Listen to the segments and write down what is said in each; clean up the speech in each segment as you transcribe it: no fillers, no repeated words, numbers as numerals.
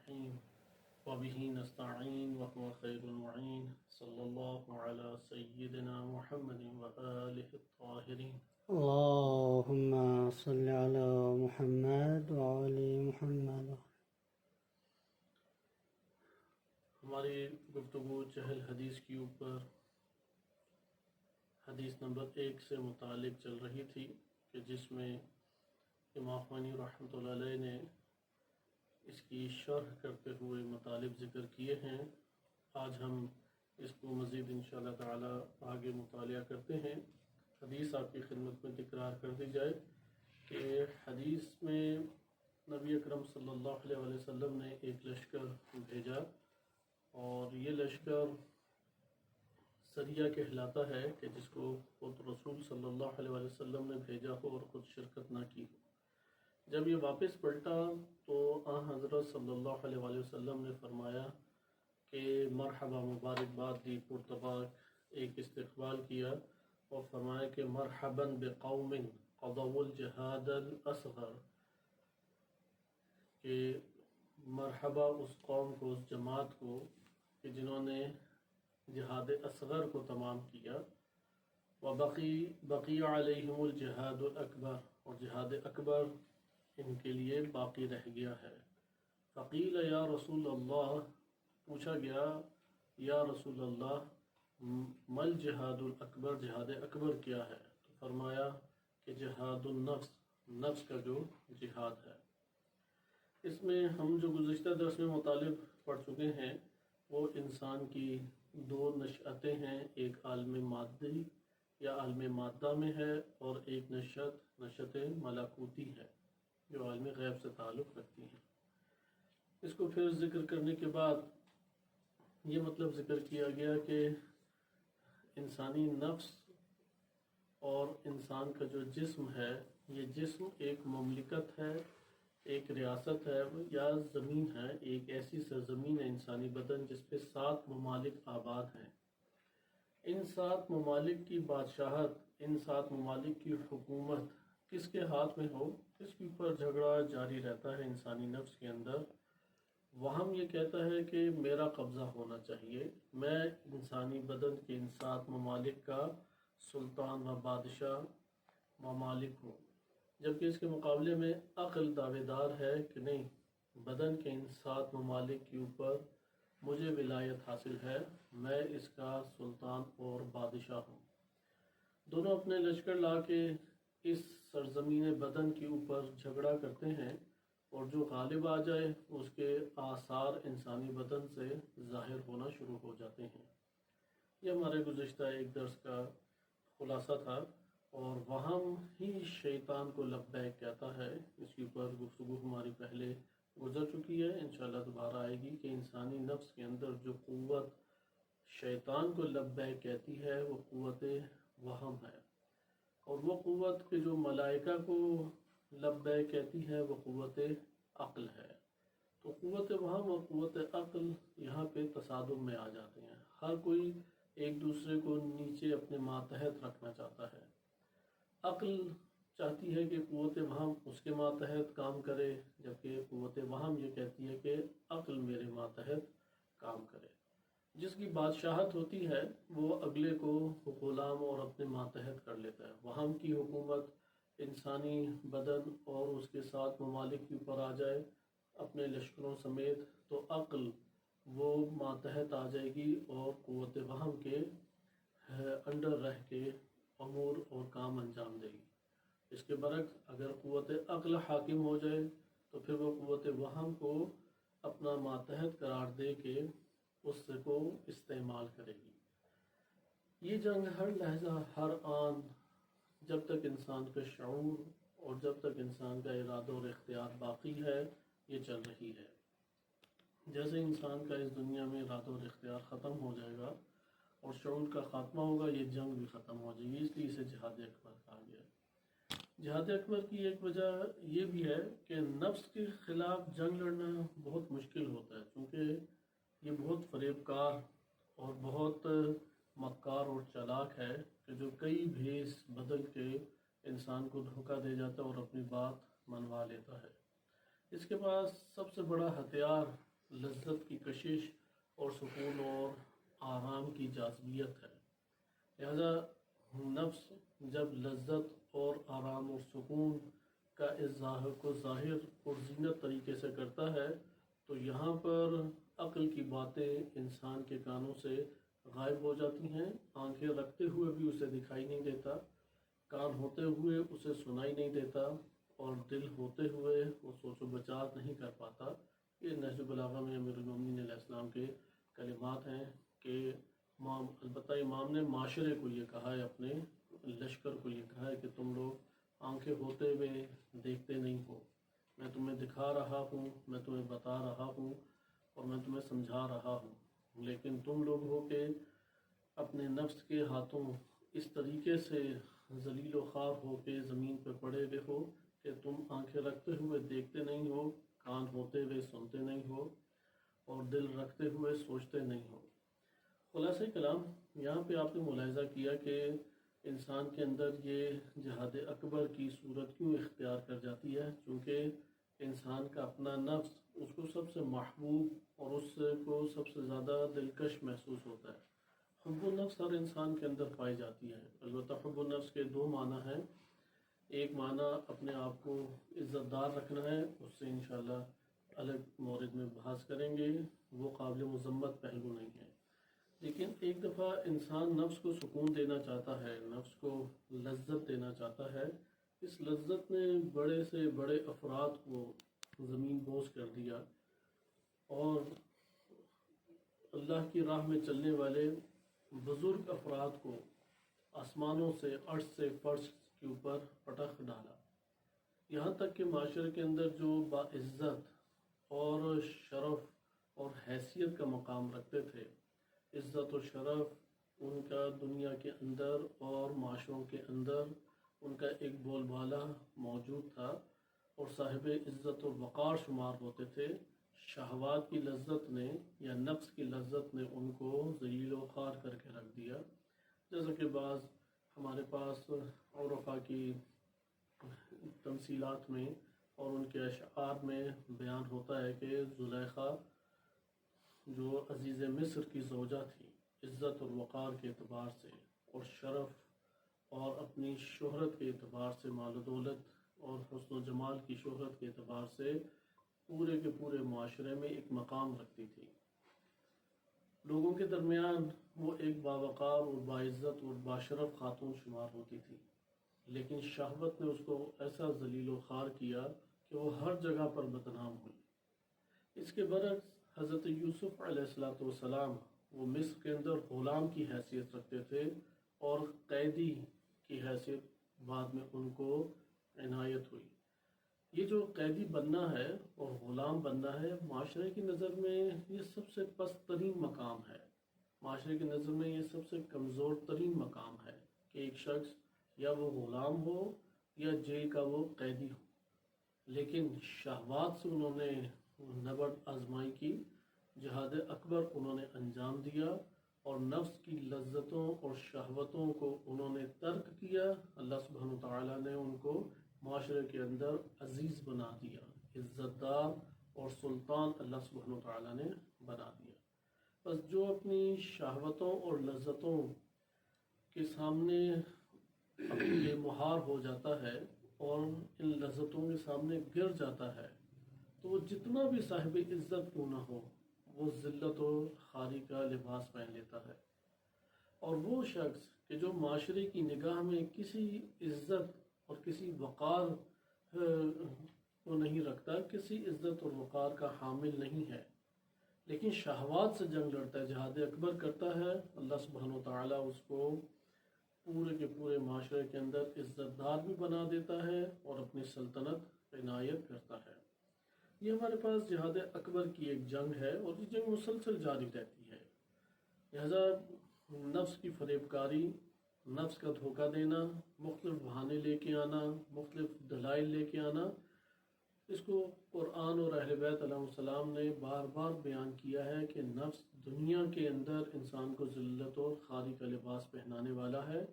الرحيم وبه نستعين وهو خير المعين صلى الله على سيدنا محمد وآله الطاهرين اللهم صل على محمد وعلى محمد. ہماری گفتگو چہل حدیث کے اوپر حدیث نمبر 1 سے متعلق چل رہی تھی کہ جس میں امام خمینی رحمۃ اللہ علیہ نے اس کی شرح کرتے ہوئے مطالب ذکر کیے ہیں. آج ہم اس کو مزید انشاءاللہ تعالی آگے مطالعہ کرتے ہیں. حدیث آپ کی خدمت میں تکرار کر دی جائے کہ حدیث میں نبی اکرم صلی اللہ علیہ وسلم نے ایک لشکر بھیجا اور یہ لشکر سریہ کہلاتا ہے کہ جس کو خود رسول صلی اللہ علیہ وسلم نے بھیجا ہو اور خود شرکت نہ کی ہو. جب یہ واپس پلٹا تو حضرت صلی اللہ علیہ وسلم نے فرمایا کہ مرحبا، مبارکباد دی، پرتباک ایک استقبال کیا اور فرمایا کہ مرحبا بقوم قضوا الجہاد الاصغر، کہ مرحبا اس قوم کو، اس جماعت کو کہ جنہوں نے جہاد اصغر کو تمام کیا. وبقی علیہم الجہاد الاکبر، اور جہاد اکبر ان کے لیے باقی رہ گیا ہے. فقیل یا رسول اللہ، پوچھا گیا یا رسول اللہ مل جہاد الاکبر، جہاد اکبر کیا ہے؟ تو فرمایا کہ جہاد النفس، نفس کا جو جہاد ہے. اس میں ہم جو گزشتہ درس میں مطالب پڑھ چکے ہیں وہ انسان کی دو نشأتیں ہیں، ایک عالم مادی یا عالم مادہ میں ہے اور ایک نشأت ملکوتی ہے جو عالم غیب سے تعلق رکھتی ہیں. اس کو پھر ذکر کرنے کے بعد یہ مطلب ذکر کیا گیا کہ انسانی نفس اور انسان کا جو جسم ہے، یہ جسم ایک مملکت ہے، ایک ریاست ہے یا زمین ہے، ایک ایسی سرزمین ہے انسانی بدن جس پہ 7 ممالک آباد ہیں. ان 7 ممالک کی بادشاہت، ان 7 ممالک کی حکومت کس کے ہاتھ میں ہو، اس کے اوپر جھگڑا جاری رہتا ہے انسانی نفس کے اندر. وہم یہ کہتا ہے کہ میرا قبضہ ہونا چاہیے، میں انسانی بدن کے ان 7 ممالک کا سلطان و بادشاہ ممالک ہوں. جبکہ اس کے مقابلے میں عقل دعوے دار ہے کہ نہیں، بدن کے ان 7 ممالک کے اوپر مجھے ولایت حاصل ہے، میں اس کا سلطان اور بادشاہ ہوں. دونوں اپنے لشکر لا کے اس سرزمین بدن کے اوپر جھگڑا کرتے ہیں اور جو غالب آ جائے اس کے آثار انسانی بدن سے ظاہر ہونا شروع ہو جاتے ہیں. یہ ہمارے گزشتہ ایک درس کا خلاصہ تھا اور وہم ہی شیطان کو لبیک کہتا ہے. اس کے اوپر گفتگو ہماری پہلے گزر چکی ہے، انشاءاللہ دوبارہ آئے گی کہ انسانی نفس کے اندر جو قوت شیطان کو لبیک کہتی ہے وہ قوت وہم ہے، اور وہ قوت کے جو ملائکہ کو لبیک کہتی ہے وہ قوت عقل ہے. تو قوت وہم اور قوت عقل یہاں پہ تصادم میں آ جاتے ہیں. ہر کوئی ایک دوسرے کو نیچے اپنے ماتحت رکھنا چاہتا ہے. عقل چاہتی ہے کہ قوت وہم اس کے ماتحت کام کرے، جبکہ قوت وہم یہ کہتی ہے کہ عقل میرے ماتحت کام کرے. جس کی بادشاہت ہوتی ہے وہ اگلے کو غلام اور اپنے ماتحت کر لیتا ہے. وہم کی حکومت انسانی بدن اور اس کے 7 ممالک کے اوپر آ جائے اپنے لشکروں سمیت تو عقل وہ ماتحت آ جائے گی اور قوت وہم کے انڈر رہ کے امور اور کام انجام دے گی. اس کے برعکس اگر قوت عقل حاکم ہو جائے تو پھر وہ قوت وہم کو اپنا ماتحت قرار دے کے اس کو استعمال کرے گی. یہ جنگ ہر لحظہ، ہر آن، جب تک انسان کا شعور اور جب تک انسان کا ارادہ اور اختیار باقی ہے یہ چل رہی ہے. جیسے انسان کا اس دنیا میں ارادہ اور اختیار ختم ہو جائے گا اور شعور کا خاتمہ ہوگا، یہ جنگ بھی ختم ہو جائے گی. اس لیے اسے جہاد اکبر کہا گیا. جہاد اکبر کی ایک وجہ یہ بھی ہے کہ نفس کے خلاف جنگ لڑنا بہت مشکل ہوتا ہے، کیونکہ یہ بہت فریب کار اور بہت مکار اور چالاک ہے کہ جو کئی بھیس بدل کے انسان کو دھوکہ دے جاتا ہے اور اپنی بات منوا لیتا ہے. اس کے پاس سب سے بڑا ہتھیار لذت کی کشش اور سکون اور آرام کی جاذبیت ہے۔ لہذا نفس جب لذت اور آرام اور سکون کا اظہار کو ظاہر اور زینت طریقے سے کرتا ہے تو یہاں پر عقل کی باتیں انسان کے کانوں سے غائب ہو جاتی ہیں، آنکھیں رکھتے ہوئے بھی اسے دکھائی نہیں دیتا، کان ہوتے ہوئے اسے سنائی نہیں دیتا، اور دل ہوتے ہوئے وہ سوچ و بچار نہیں کر پاتا۔ یہ نہج البلاغہ میں امیر المومنین علیہ السلام کے کلمات ہیں کہ البتہ امام نے معاشرے کو یہ کہا ہے، اپنے لشکر کو یہ کہا ہے کہ تم لوگ آنکھیں ہوتے ہوئے دیکھتے نہیں ہو، میں تمہیں دکھا رہا ہوں، میں تمہیں بتا رہا ہوں اور میں تمہیں سمجھا رہا ہوں، لیکن تم لوگ ہو کہ اپنے نفس کے ہاتھوں اس طریقے سے ذلیل و خوار ہو کے زمین پہ پڑے ہوئے ہو کہ تم آنکھیں رکھتے ہوئے دیکھتے نہیں ہو، کان ہوتے ہوئے سنتے نہیں ہو اور دل رکھتے ہوئے سوچتے نہیں ہو۔ خلاصہ کلام یہاں پہ آپ نے ملاحظہ کیا کہ انسان کے اندر یہ جہاد اکبر کی صورت کیوں اختیار کر جاتی ہے، چونکہ انسان کا اپنا نفس اس کو سب سے محبوب اور اس کو سب سے زیادہ دلکش محسوس ہوتا ہے۔ حب النفس ہر انسان کے اندر پائی جاتی ہے، البتہ حب النفس کے دو معنی ہیں، ایک معنی اپنے آپ کو عزت دار رکھنا ہے، اس سے انشاءاللہ الگ مورد میں بحث کریں گے، وہ قابل مذمت پہلو نہیں ہے، لیکن ایک دفعہ انسان نفس کو سکون دینا چاہتا ہے، نفس کو لذت دینا چاہتا ہے، اس لذت نے بڑے سے بڑے افراد کو زمین بوس کر دیا اور اللہ کی راہ میں چلنے والے بزرگ افراد کو آسمانوں سے عرش سے فرش کے اوپر پٹخ ڈالا، یہاں تک کہ معاشرے کے اندر جو باعزت اور شرف اور حیثیت کا مقام رکھتے تھے، عزت و شرف ان کا دنیا کے اندر اور معاشروں کے اندر ان کا ایک بول بالا موجود تھا اور صاحب عزت و وقار شمار ہوتے تھے، شہوات کی لذت نے یا نفس کی لذت نے ان کو ذلیل و خوار کر کے رکھ دیا، جیسا کہ بعض ہمارے پاس عرفا کی تمثیلات میں اور ان کے اشعار میں بیان ہوتا ہے کہ زلیخا جو عزیز مصر کی زوجہ تھی، عزت اور وقار کے اعتبار سے اور شرف اور اپنی شہرت کے اعتبار سے، مال و دولت اور حسن و جمال کی شہرت کے اعتبار سے پورے کے پورے معاشرے میں ایک مقام رکھتی تھی، لوگوں کے درمیان وہ ایک باوقار اور باعزت اور باشرف خاتون شمار ہوتی تھی، لیکن شہوت نے اس کو ایسا ذلیل و خوار کیا کہ وہ ہر جگہ پر بدنام ہوئی۔ اس کے برعکس حضرت یوسف علیہ السلام وہ مصر کے اندر غلام کی حیثیت رکھتے تھے اور قیدی کی حیثیت بعد میں ان کو عنایت ہوئی۔ یہ جو قیدی بننا ہے اور غلام بننا ہے، معاشرے کی نظر میں یہ سب سے پست ترین مقام ہے، معاشرے کی نظر میں یہ سب سے کمزور ترین مقام ہے کہ ایک شخص یا وہ غلام ہو یا جیل کا وہ قیدی ہو، لیکن شہوات سے انہوں نے نبرد آزمائی کی، جہاد اکبر انہوں نے انجام دیا اور نفس کی لذتوں اور شہوتوں کو انہوں نے ترک کیا، اللہ سبحانہ وتعالیٰ نے ان کو معاشرے کے اندر عزیز بنا دیا، عزت دار اور سلطان اللہ سبحانہ وتعالیٰ نے بنا دیا۔ بس جو اپنی شہوتوں اور لذتوں کے سامنے بے مہار ہو جاتا ہے اور ان لذتوں کے سامنے گر جاتا ہے تو وہ جتنا بھی صاحب عزت کیوں نہ ہو، وہ ذلت و خواری کا لباس پہن لیتا ہے، اور وہ شخص کہ جو معاشرے کی نگاہ میں کسی عزت اور کسی وقار کو نہیں رکھتا، کسی عزت اور وقار کا حامل نہیں ہے، لیکن شہوات سے جنگ لڑتا ہے، جہاد اکبر کرتا ہے، اللہ سبحانہ وتعالیٰ اس کو پورے کے پورے معاشرے کے اندر عزت دار بھی بنا دیتا ہے اور اپنی سلطنت عنایت کرتا ہے۔ یہ ہمارے پاس جہاد اکبر کی ایک جنگ ہے اور یہ جنگ مسلسل جاری رہتی ہے، لہذا نفس کی فریب کاری، نفس کا دھوکہ دینا، مختلف بہانے لے کے آنا، مختلف دلائل لے کے آنا، اس کو قرآن اور اہل بیت علیہ السلام نے بار بار بیان کیا ہے کہ نفس دنیا کے اندر انسان کو ذلت و خواری کا لباس پہنانے والا ہے،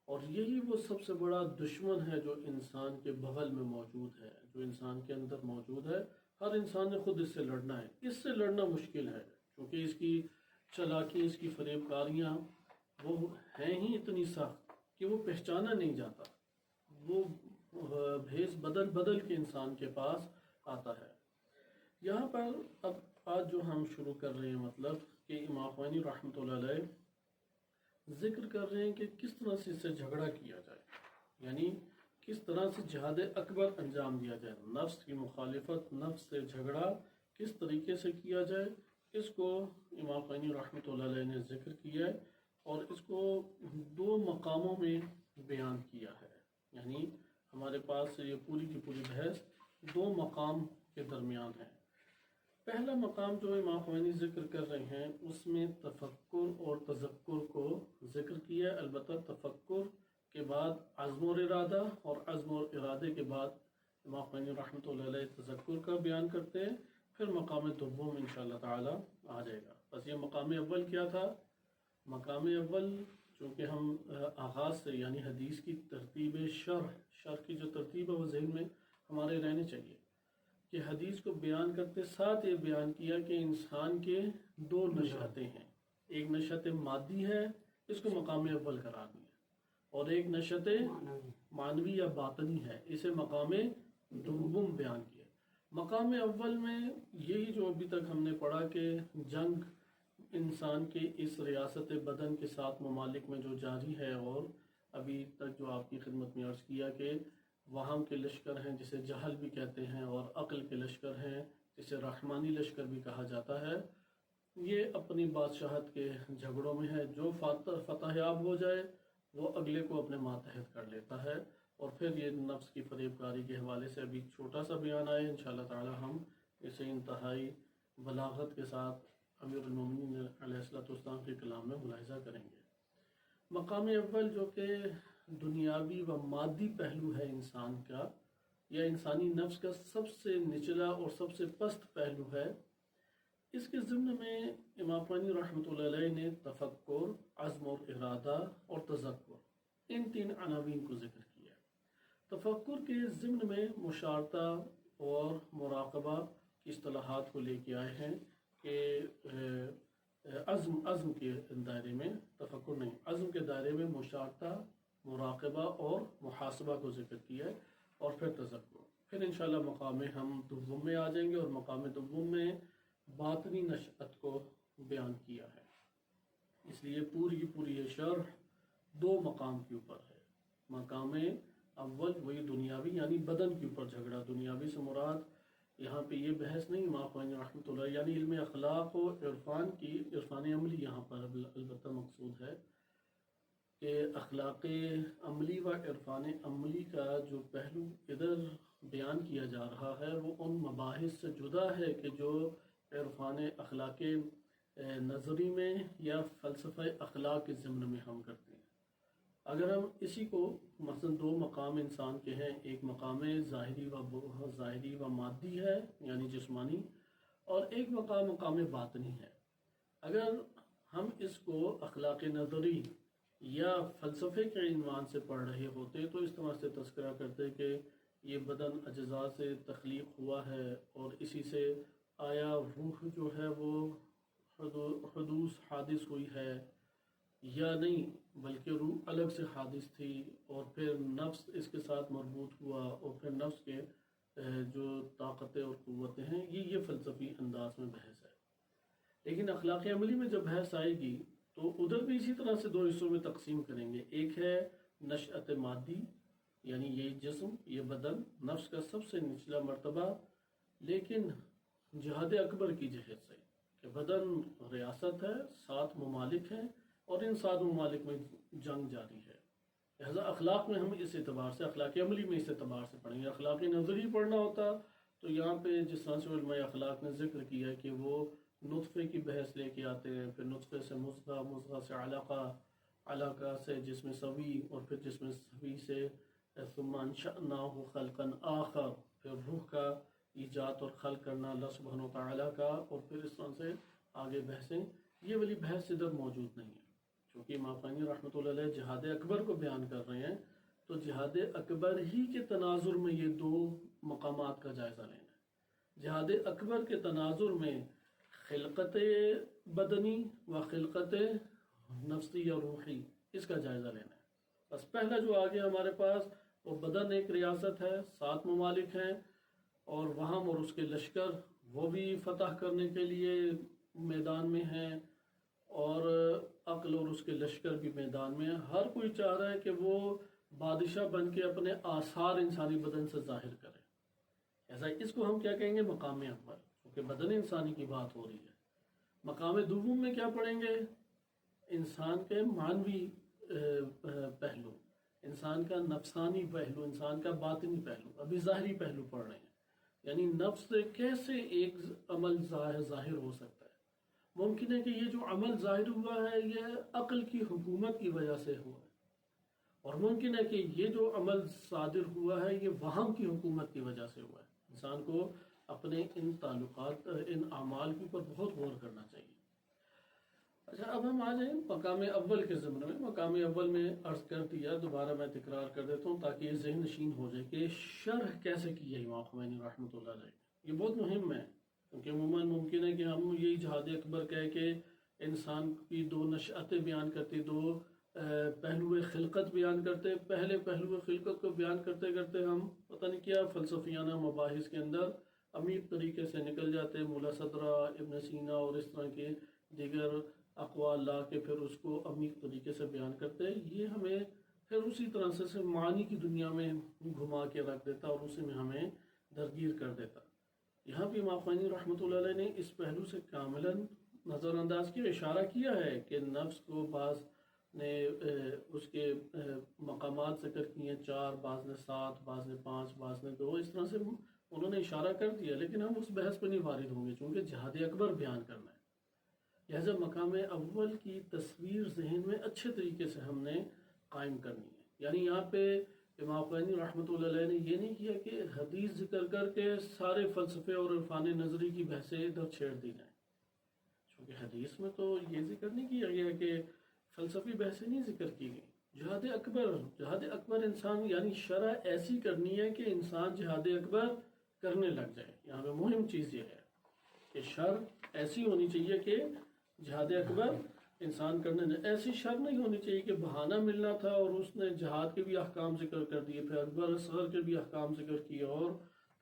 اور یہی وہ سب سے بڑا دشمن ہے جو انسان کے بغل میں موجود ہے، جو انسان کے اندر موجود ہے، ہر انسان نے خود اس سے لڑنا ہے. اس سے لڑنا مشکل ہے کیونکہ اس کی چالاکی، اس کی فریب کاریاں وہ ہیں ہی اتنی سخت کہ وہ پہچانا نہیں جاتا. وہ بھیس بدل بدل کے انسان کے پاس آتا ہے. یہاں پر اب آج جو ہم شروع کر رہے ہیں مطلب کہ امام خمینی رحمۃ اللہ علیہ ذکر کر رہے ہیں کہ کس طرح سے اس سے جھگڑا کیا جائے، یعنی کس طرح سے جہاد اکبر انجام دیا جائے، نفس کی مخالفت، نفس سے جھگڑا کس طریقے سے کیا جائے. اس کو امام خمینی رحمۃ اللہ علیہ نے ذکر کیا ہے اور اس کو 2 مقاموں میں بیان کیا ہے. یعنی ہمارے پاس یہ پوری کی پوری بحث 2 مقام کے درمیان ہے. پہلا مقام جو امام خمینی ذکر کر رہے ہیں اس میں تفکر اور تذکر کو ذکر کیا ہے. البتہ تفکر کے بعد عزم اور ارادہ، اور عزم اور ارادے کے بعد امام خمینی رحمۃ اللہ علیہ تذکر کا بیان کرتے ہیں. پھر مقام دوم انشاءاللہ تعالی آ جائے گا. بس یہ مقام اول کیا تھا؟ مقام اول چونکہ ہم آغاز سے یعنی حدیث کی ترتیب شرح کی جو ترتیب ہے وہ ذہن میں ہمارے رہنے چاہیے کہ حدیث کو بیان کرتے ساتھ یہ بیان کیا کہ انسان کے 2 نشأتیں ہیں. ایک نشأت مادی ہے، اس کو مقام اول قرار دیا، اور ایک نشأت معنوی یا باطنی ہے، اسے مقام دوم بیان کیا. مقام اول میں یہی جو ابھی تک ہم نے پڑھا کہ جنگ انسان کے اس ریاست بدن کے 7 ممالک میں جو جاری ہے، اور ابھی تک جو آپ کی خدمت میں عرض کیا کہ وہاں کے لشکر ہیں جسے جہل بھی کہتے ہیں، اور عقل کے لشکر ہیں جسے رحمانی لشکر بھی کہا جاتا ہے. یہ اپنی بادشاہت کے جھگڑوں میں ہے. جو فتح یاب ہو جائے وہ اگلے کو اپنے ماتحت کر لیتا ہے. اور پھر یہ نفس کی فریب کاری کے حوالے سے ابھی چھوٹا سا بیان آئے، انشاءاللہ تعالی ہم اسے انتہائی بلاغت کے ساتھ امیر المومنین علیہ السلام کے کلام میں ملاحظہ کریں گے. مقام اول جو کہ دنیاوی و مادی پہلو ہے انسان کا یا انسانی نفس کا سب سے نچلا اور سب سے پست پہلو ہے، اس کے ضمن میں امام خمینی رحمۃ اللہ علیہ نے تفکر، عزم اور ارادہ اور تذکر، ان 3 عناوین کو ذکر کیا. تفکر کے ضمن میں مشارطہ اور مراقبہ کی اصطلاحات کو لے کے آئے ہیں کہ عزم کے دائرے میں، تفکر نہیں، عزم کے دائرے میں مشارطہ، مراقبہ اور محاسبہ کو ذکر کیا ہے، اور پھر تذکر. پھر انشاءاللہ مقام ہم دوم میں آ جائیں گے، اور مقام دوم میں باطنی نشأت کو بیان کیا ہے. اس لیے پوری کی پوری یہ شرح 2 مقام کے اوپر ہے. مقام اول وہی دنیاوی یعنی بدن کے اوپر جھگڑا. دنیاوی سے مراد یہاں پہ یہ بحث نہیں امام خمینی رحمۃ اللہ یعنی علم اخلاق و عرفان عملی یہاں پر البتہ مقصود ہے کہ اخلاق عملی و عرفان عملی کا جو پہلو ادھر بیان کیا جا رہا ہے وہ ان مباحث سے جدا ہے کہ جو عرفان اخلاق نظری میں یا فلسفہ اخلاق کے ضمن میں ہم کرتے ہیں. اگر ہم اسی کو مثلا 2 مقام انسان کے ہیں، ایک مقام ظاہری و مادی ہے یعنی جسمانی، اور ایک مقام باطنی ہے. اگر ہم اس کو اخلاق نظری یا فلسفے کے عنوان سے پڑھ رہے ہوتے تو اس طرح سے تذکرہ کرتے کہ یہ بدن اجزاء سے تخلیق ہوا ہے اور اسی سے آیا روح جو ہے وہ حدوث حادث ہوئی ہے یا نہیں، بلکہ روح الگ سے حادث تھی اور پھر نفس اس کے ساتھ مربوط ہوا، اور پھر نفس کے جو طاقتیں اور قوتیں ہیں یہ فلسفی انداز میں بحث ہے. لیکن اخلاق عملی میں جب بحث آئے گی تو ادھر بھی اسی طرح سے 2 حصوں میں تقسیم کریں گے. ایک ہے نشأت مادی یعنی یہ جسم، یہ بدن، نفس کا سب سے نچلا مرتبہ، لیکن جہاد اکبر کی جہت سے کہ بدن ریاست ہے، 7 ممالک ہیں اور ان 7 ممالک میں جنگ جاری ہے. لہذا اخلاق میں ہم اس اعتبار سے، اخلاق عملی میں اس اعتبار سے پڑھیں گے. اخلاق نظری پڑھنا ہوتا تو یہاں پہ جس طرح سے علماء اخلاق نے ذکر کیا ہے کہ وہ نطفے کی بحث لے کے آتے ہیں، پھر نطفے سے مضغہ، مضغہ سے علقہ، علقہ سے جسم سوی، اور پھر جسم سوی سے ثم انشأناہ خلقا آخر، پھر روح کا ایجاد اور خلق کرنا اللہ سبحانہ و تعالیٰ کا، اور پھر اس طرح سے آگے بحثیں. یہ والی بحث ادھر موجود نہیں ہے چونکہ امام خمینی رحمۃ اللہ علیہ جہاد اکبر کو بیان کر رہے ہیں، تو جہاد اکبر ہی کے تناظر میں یہ 2 مقامات کا جائزہ لینا ہے. جہاد اکبر کے تناظر میں خلقت بدنی و خلقت نفسی یا روحی، اس کا جائزہ لینا ہے۔ بس پہلا جو آگے ہمارے پاس وہ بدن ایک ریاست ہے، 7 ممالک ہیں، اور وہاں اور اس کے لشکر وہ بھی فتح کرنے کے لیے میدان میں ہیں، اور عقل اور اس کے لشکر بھی میدان میں ہیں۔ ہر کوئی چاہ رہا ہے کہ وہ بادشاہ بن کے اپنے آثار انسانی بدن سے ظاہر کرے۔ ایسا اس کو ہم کیا کہیں گے؟ مقام اول، کیونکہ بدن انسانی کی بات ہو رہی ہے۔ مقام دوم میں کیا پڑھیں گے؟ انسان کے معنوی پہلو، انسان کا نفسانی پہلو، انسان کا باطنی پہلو۔ ابھی ظاہری پہلو پڑھ رہے ہیں، یعنی نفس سے کیسے ایک عمل ظاہر ہو سکتا ہے۔ ممکن ہے کہ یہ جو عمل ظاہر ہوا ہے یہ عقل کی حکومت کی وجہ سے ہوا ہے، اور ممکن ہے کہ یہ جو عمل صادر ہوا ہے یہ وہم کی حکومت کی وجہ سے ہوا ہے۔ انسان کو اپنے ان تعلقات، ان اعمال کے اوپر بہت غور کرنا چاہیے۔ اچھا، اب ہم آ جائیں مقام اول کے ضمن میں۔ مقام اول میں عرض کر دیا، دوبارہ میں تکرار کر دیتا ہوں تاکہ یہ ذہن نشین ہو جائے کہ شرح کیسے کی ہے امام خمینی رحمۃ اللہ علیہ۔ یہ بہت مہم ہے، کیونکہ عموماً ممکن ہے کہ ہم یہی جہاد اکبر کہہ کے انسان کی 2 نشأتیں بیان کرتے، 2 پہلو خلقت بیان کرتے، پہلے پہلو خلقت کو بیان کرتے کرتے ہم پتہ نہیں کیا فلسفیانہ مباحث کے اندر عمیق طریقے سے نکل جاتے، ملا صدرہ، ابن سینا اور اس طرح کے دیگر اقوال لا کے پھر اس کو عمیق طریقے سے بیان کرتے۔ یہ ہمیں پھر اسی طرح سے معانی کی دنیا میں گھما کے رکھ دیتا اور اسی میں ہمیں درگیر کر دیتا۔ یہاں بھی امام خمینی رحمۃ اللہ علیہ نے اس پہلو سے کاملاً نظر انداز کیا، اشارہ کیا ہے کہ نفس کو بعض نے اس کے مقامات ذکر کیے ہیں 4، بعض نے 7، بعض نے 5، بعض نے 2، اس طرح سے انہوں نے اشارہ کر دیا، لیکن ہم اس بحث پہ نہیں وارد ہوں گے چونکہ جہاد اکبر بیان کرنا ہے۔ لہذا مقام اول کی تصویر ذہن میں اچھے طریقے سے ہم نے قائم کرنی ہے۔ یعنی یہاں پہ امام خمینی رحمۃ اللہ علیہ نے یہ نہیں کیا کہ حدیث ذکر کر کے سارے فلسفے اور عرفان نظری کی بحثیں ادھر چھیڑ دی جائیں، چونکہ حدیث میں تو یہ ذکر نہیں کیا گیا کہ فلسفی بحثیں نہیں ذکر کی گئی۔ جہاد اکبر انسان یعنی شرع ایسی کرنی ہے کہ انسان جہاد اکبر کرنے لگ جائے۔ یہاں پہ مہم چیز یہ ہے کہ شرع ایسی ہونی چاہیے کہ جہاد اکبر انسان کرنے نہیں، ایسی شرط نہیں ہونی چاہیے کہ بہانہ ملنا تھا اور اس نے جہاد کے بھی احکام ذکر کر دیے، پھر اکبر اصغر کے بھی احکام ذکر کیے، اور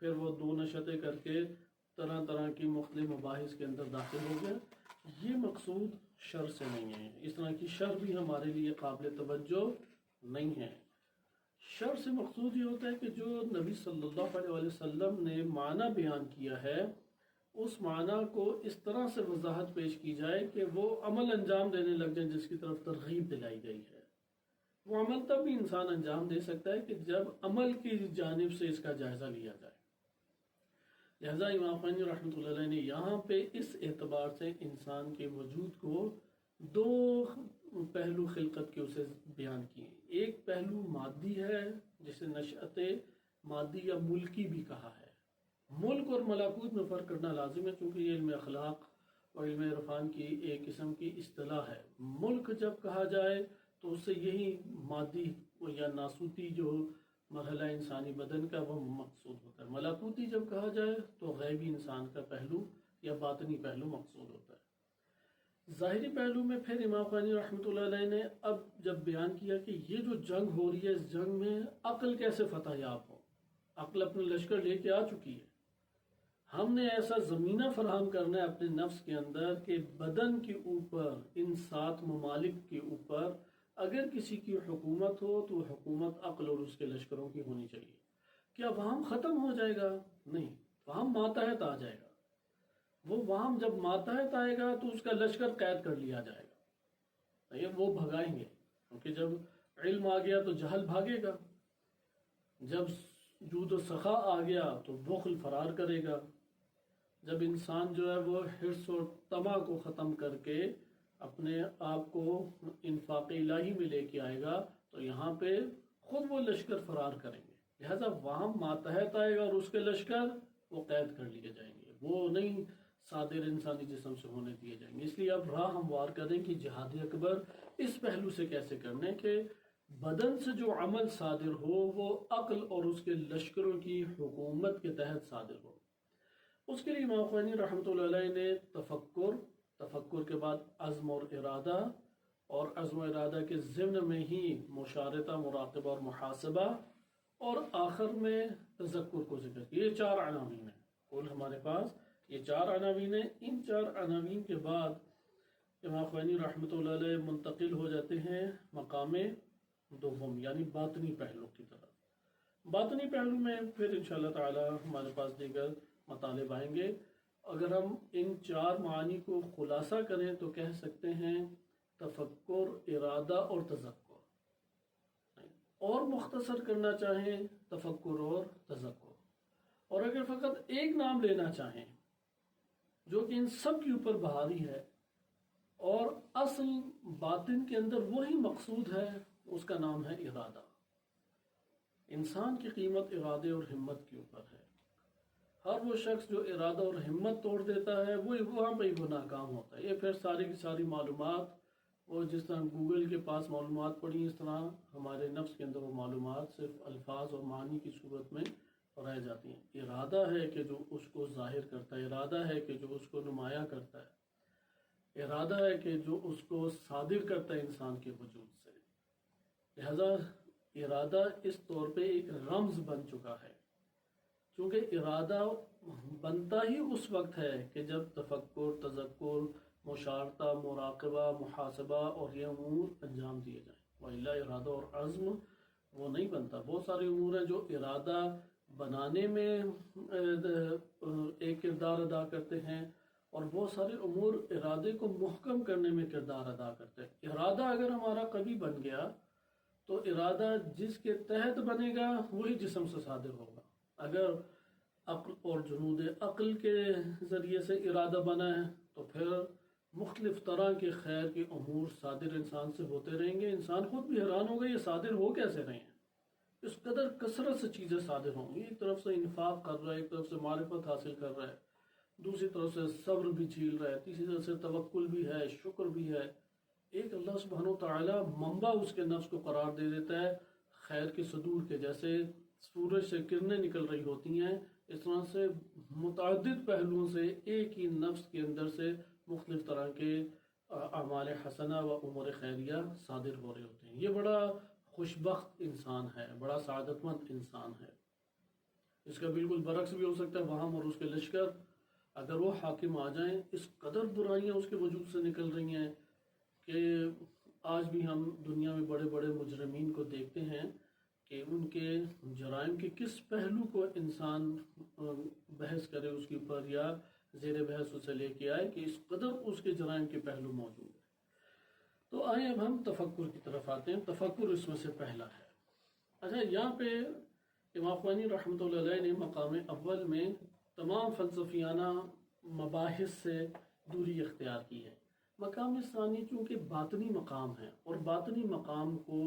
پھر وہ 2 نشأتیں کر کے طرح طرح کی مختلف مباحث کے اندر داخل ہو گئے۔ یہ مقصود شر سے نہیں ہے، اس طرح کی شر بھی ہمارے لیے قابل توجہ نہیں ہے۔ شر سے مقصود یہ ہوتا ہے کہ جو نبی صلی اللہ علیہ وسلم نے معنی بیان کیا ہے اس معنی کو اس طرح سے وضاحت پیش کی جائے کہ وہ عمل انجام دینے لگ جائیں جس کی طرف ترغیب دلائی گئی ہے۔ وہ عمل تب بھی انسان انجام دے سکتا ہے کہ جب عمل کی جانب سے اس کا جائزہ لیا جائے۔ لہذا امام خمینی رحمۃ اللہ علیہ نے یہاں پہ اس اعتبار سے انسان کے وجود کو 2 پہلو خلقت کے اسے بیان کیے۔ ایک پہلو مادی ہے جسے نشأت مادی یا ملکی بھی کہا ہے۔ ملک اور ملکوت میں فرق کرنا لازم ہے چونکہ یہ علم اخلاق اور علم عرفان کی ایک قسم کی اصطلاح ہے۔ ملک جب کہا جائے تو اس سے یہی مادی یا ناسوتی جو مرحلہ انسانی بدن کا وہ مقصود ہوتا ہے۔ ملکوتی جب کہا جائے تو غیبی انسان کا پہلو یا باطنی پہلو مقصود ہوتا ہے۔ ظاہری پہلو میں پھر امام خمینی رحمۃ اللہ علیہ نے اب جب بیان کیا کہ یہ جو جنگ ہو رہی ہے اس جنگ میں عقل کیسے فتح یاب ہو۔ عقل اپنے لشکر لے کے آ چکی ہے، ہم نے ایسا زمینہ فراہم کرنا ہے اپنے نفس کے اندر کہ بدن کے اوپر، ان 7 ممالک کے اوپر اگر کسی کی حکومت ہو تو حکومت عقل اور اس کے لشکروں کی ہونی چاہیے۔ کیا وہاں ختم ہو جائے گا؟ نہیں، وہاں ماتحت آ جائے گا۔ وہ وہاں جب ماتحت آئے گا تو اس کا لشکر قید کر لیا جائے گا، یہ وہ بھگائیں گے، کیونکہ جب علم آ گیا تو جہل بھاگے گا، جب جود و سخا آ گیا تو بخل فرار کرے گا، جب انسان جو ہے وہ حرص اور طمع کو ختم کر کے اپنے آپ کو انفاق الہی میں لے کے آئے گا تو یہاں پہ خود وہ لشکر فرار کریں گے۔ لہذا وہاں ماتحت آئے گا اور اس کے لشکر وہ قید کر لیے جائیں گے، وہ نہیں صادر انسانی جسم سے ہونے دیے جائیں گے۔ اس لیے اب راہ ہموار کریں کہ جہاد اکبر اس پہلو سے کیسے کرنے کہ بدن سے جو عمل صادر ہو وہ عقل اور اس کے لشکروں کی حکومت کے تحت صادر ہو۔ اس کے لیے امام خوینی رحمۃ اللہ علیہ نے تفکر کے بعد عزم اور ارادہ، اور عزم و ارادہ کے ضمن میں ہی مشارطہ، مراقبہ اور محاسبہ، اور آخر میں تذکر کو ذکر کیا۔ یہ 4 عناوین ہیں کل ہمارے پاس، یہ 4 عناوین ہیں۔ ان 4 عناوین کے بعد امام خوینی رحمۃ اللہ علیہ منتقل ہو جاتے ہیں مقام دوم، یعنی باطنی پہلو کی طرف۔ باطنی پہلو میں پھر انشاءاللہ تعالی ہمارے پاس دیگر مطالب آئیں گے۔ اگر ہم ان 4 معانی کو خلاصہ کریں تو کہہ سکتے ہیں تفکر، ارادہ اور تذکر، اور مختصر کرنا چاہیں تفکر اور تذکر، اور اگر فقط ایک نام لینا چاہیں جو کہ ان سب کے اوپر بھاری ہے اور اصل باطن کے اندر وہی مقصود ہے، اس کا نام ہے ارادہ۔ انسان کی قیمت ارادے اور ہمت کے اوپر ہے۔ ہر وہ شخص جو ارادہ اور ہمت توڑ دیتا ہے وہ وہاں پہ ہی وہ ناکام ہوتا ہے۔ یہ پھر ساری کی ساری معلومات، وہ جس طرح گوگل کے پاس معلومات پڑی، اس طرح ہمارے نفس کے اندر وہ معلومات صرف الفاظ اور معنی کی صورت میں رہ جاتی ہیں۔ ارادہ ہے کہ جو اس کو ظاہر کرتا ہے، ارادہ ہے کہ جو اس کو نمایاں کرتا ہے، ارادہ ہے کہ جو اس کو صادر کرتا ہے انسان کے وجود سے۔ لہذا ارادہ اس طور پہ ایک رمز بن چکا ہے، چونکہ ارادہ بنتا ہی اس وقت ہے کہ جب تفکر، تذکر، مشارطہ، مراقبہ، محاسبہ اور یہ امور انجام دیے جائیں، وإلا ارادہ اور عزم وہ نہیں بنتا۔ بہت سارے امور ہیں جو ارادہ بنانے میں ایک کردار ادا کرتے ہیں، اور بہت سارے امور ارادے کو محکم کرنے میں کردار ادا کرتے ہیں۔ ارادہ اگر ہمارا کبھی بن گیا تو ارادہ جس کے تحت بنے گا وہی جسم سے صادر ہوگا۔ اگر عقل اور جنود عقل کے ذریعے سے ارادہ بنا ہے تو پھر مختلف طرح کے خیر کے امور صادر انسان سے ہوتے رہیں گے۔ انسان خود بھی حیران ہوگا یہ صادر ہو کیسے رہے ہیں، اس قدر کثرت سے چیزیں صادر ہوں گی۔ ایک طرف سے انفاق کر رہا ہے، ایک طرف سے معرفت حاصل کر رہا ہے، دوسری طرف سے صبر بھی جھیل رہا ہے، تیسری طرف سے توکل بھی ہے، شکر بھی ہے۔ ایک اللہ سبحانہ وتعالی منبع اس کے نفس کو قرار دے دیتا ہے، خیر کے صدور کے، جیسے سورج سے کرنیں نکل رہی ہوتی ہیں، اس طرح سے متعدد پہلوؤں سے ایک ہی نفس کے اندر سے مختلف طرح کے اعمال حسنہ و امور خیریہ صادر ہو رہے ہوتے ہیں۔ یہ بڑا خوشبخت انسان ہے، بڑا سعادت مند انسان ہے۔ اس کا بالکل برعکس بھی ہو سکتا ہے، وہاں اور اس کے لشکر اگر وہ حاکم آ جائیں، اس قدر برائیاں اس کے وجود سے نکل رہی ہیں کہ آج بھی ہم دنیا میں بڑے بڑے مجرمین کو دیکھتے ہیں کہ ان کے جرائم کے کس پہلو کو انسان بحث کرے اس کے اوپر، یا زیر بحث اسے لے کے آئے کہ اس قدر اس کے جرائم کے پہلو موجود ہیں۔ تو آئیں اب ہم تفکر کی طرف آتے ہیں۔ تفکر اس میں سے پہلا ہے۔ اچھا، یہاں پہ امام خوینی رحمۃ اللہ علیہ نے مقام اول میں تمام فلسفیانہ مباحث سے دوری اختیار کی ہے۔ مقام ثانی چونکہ باطنی مقام ہے، اور باطنی مقام کو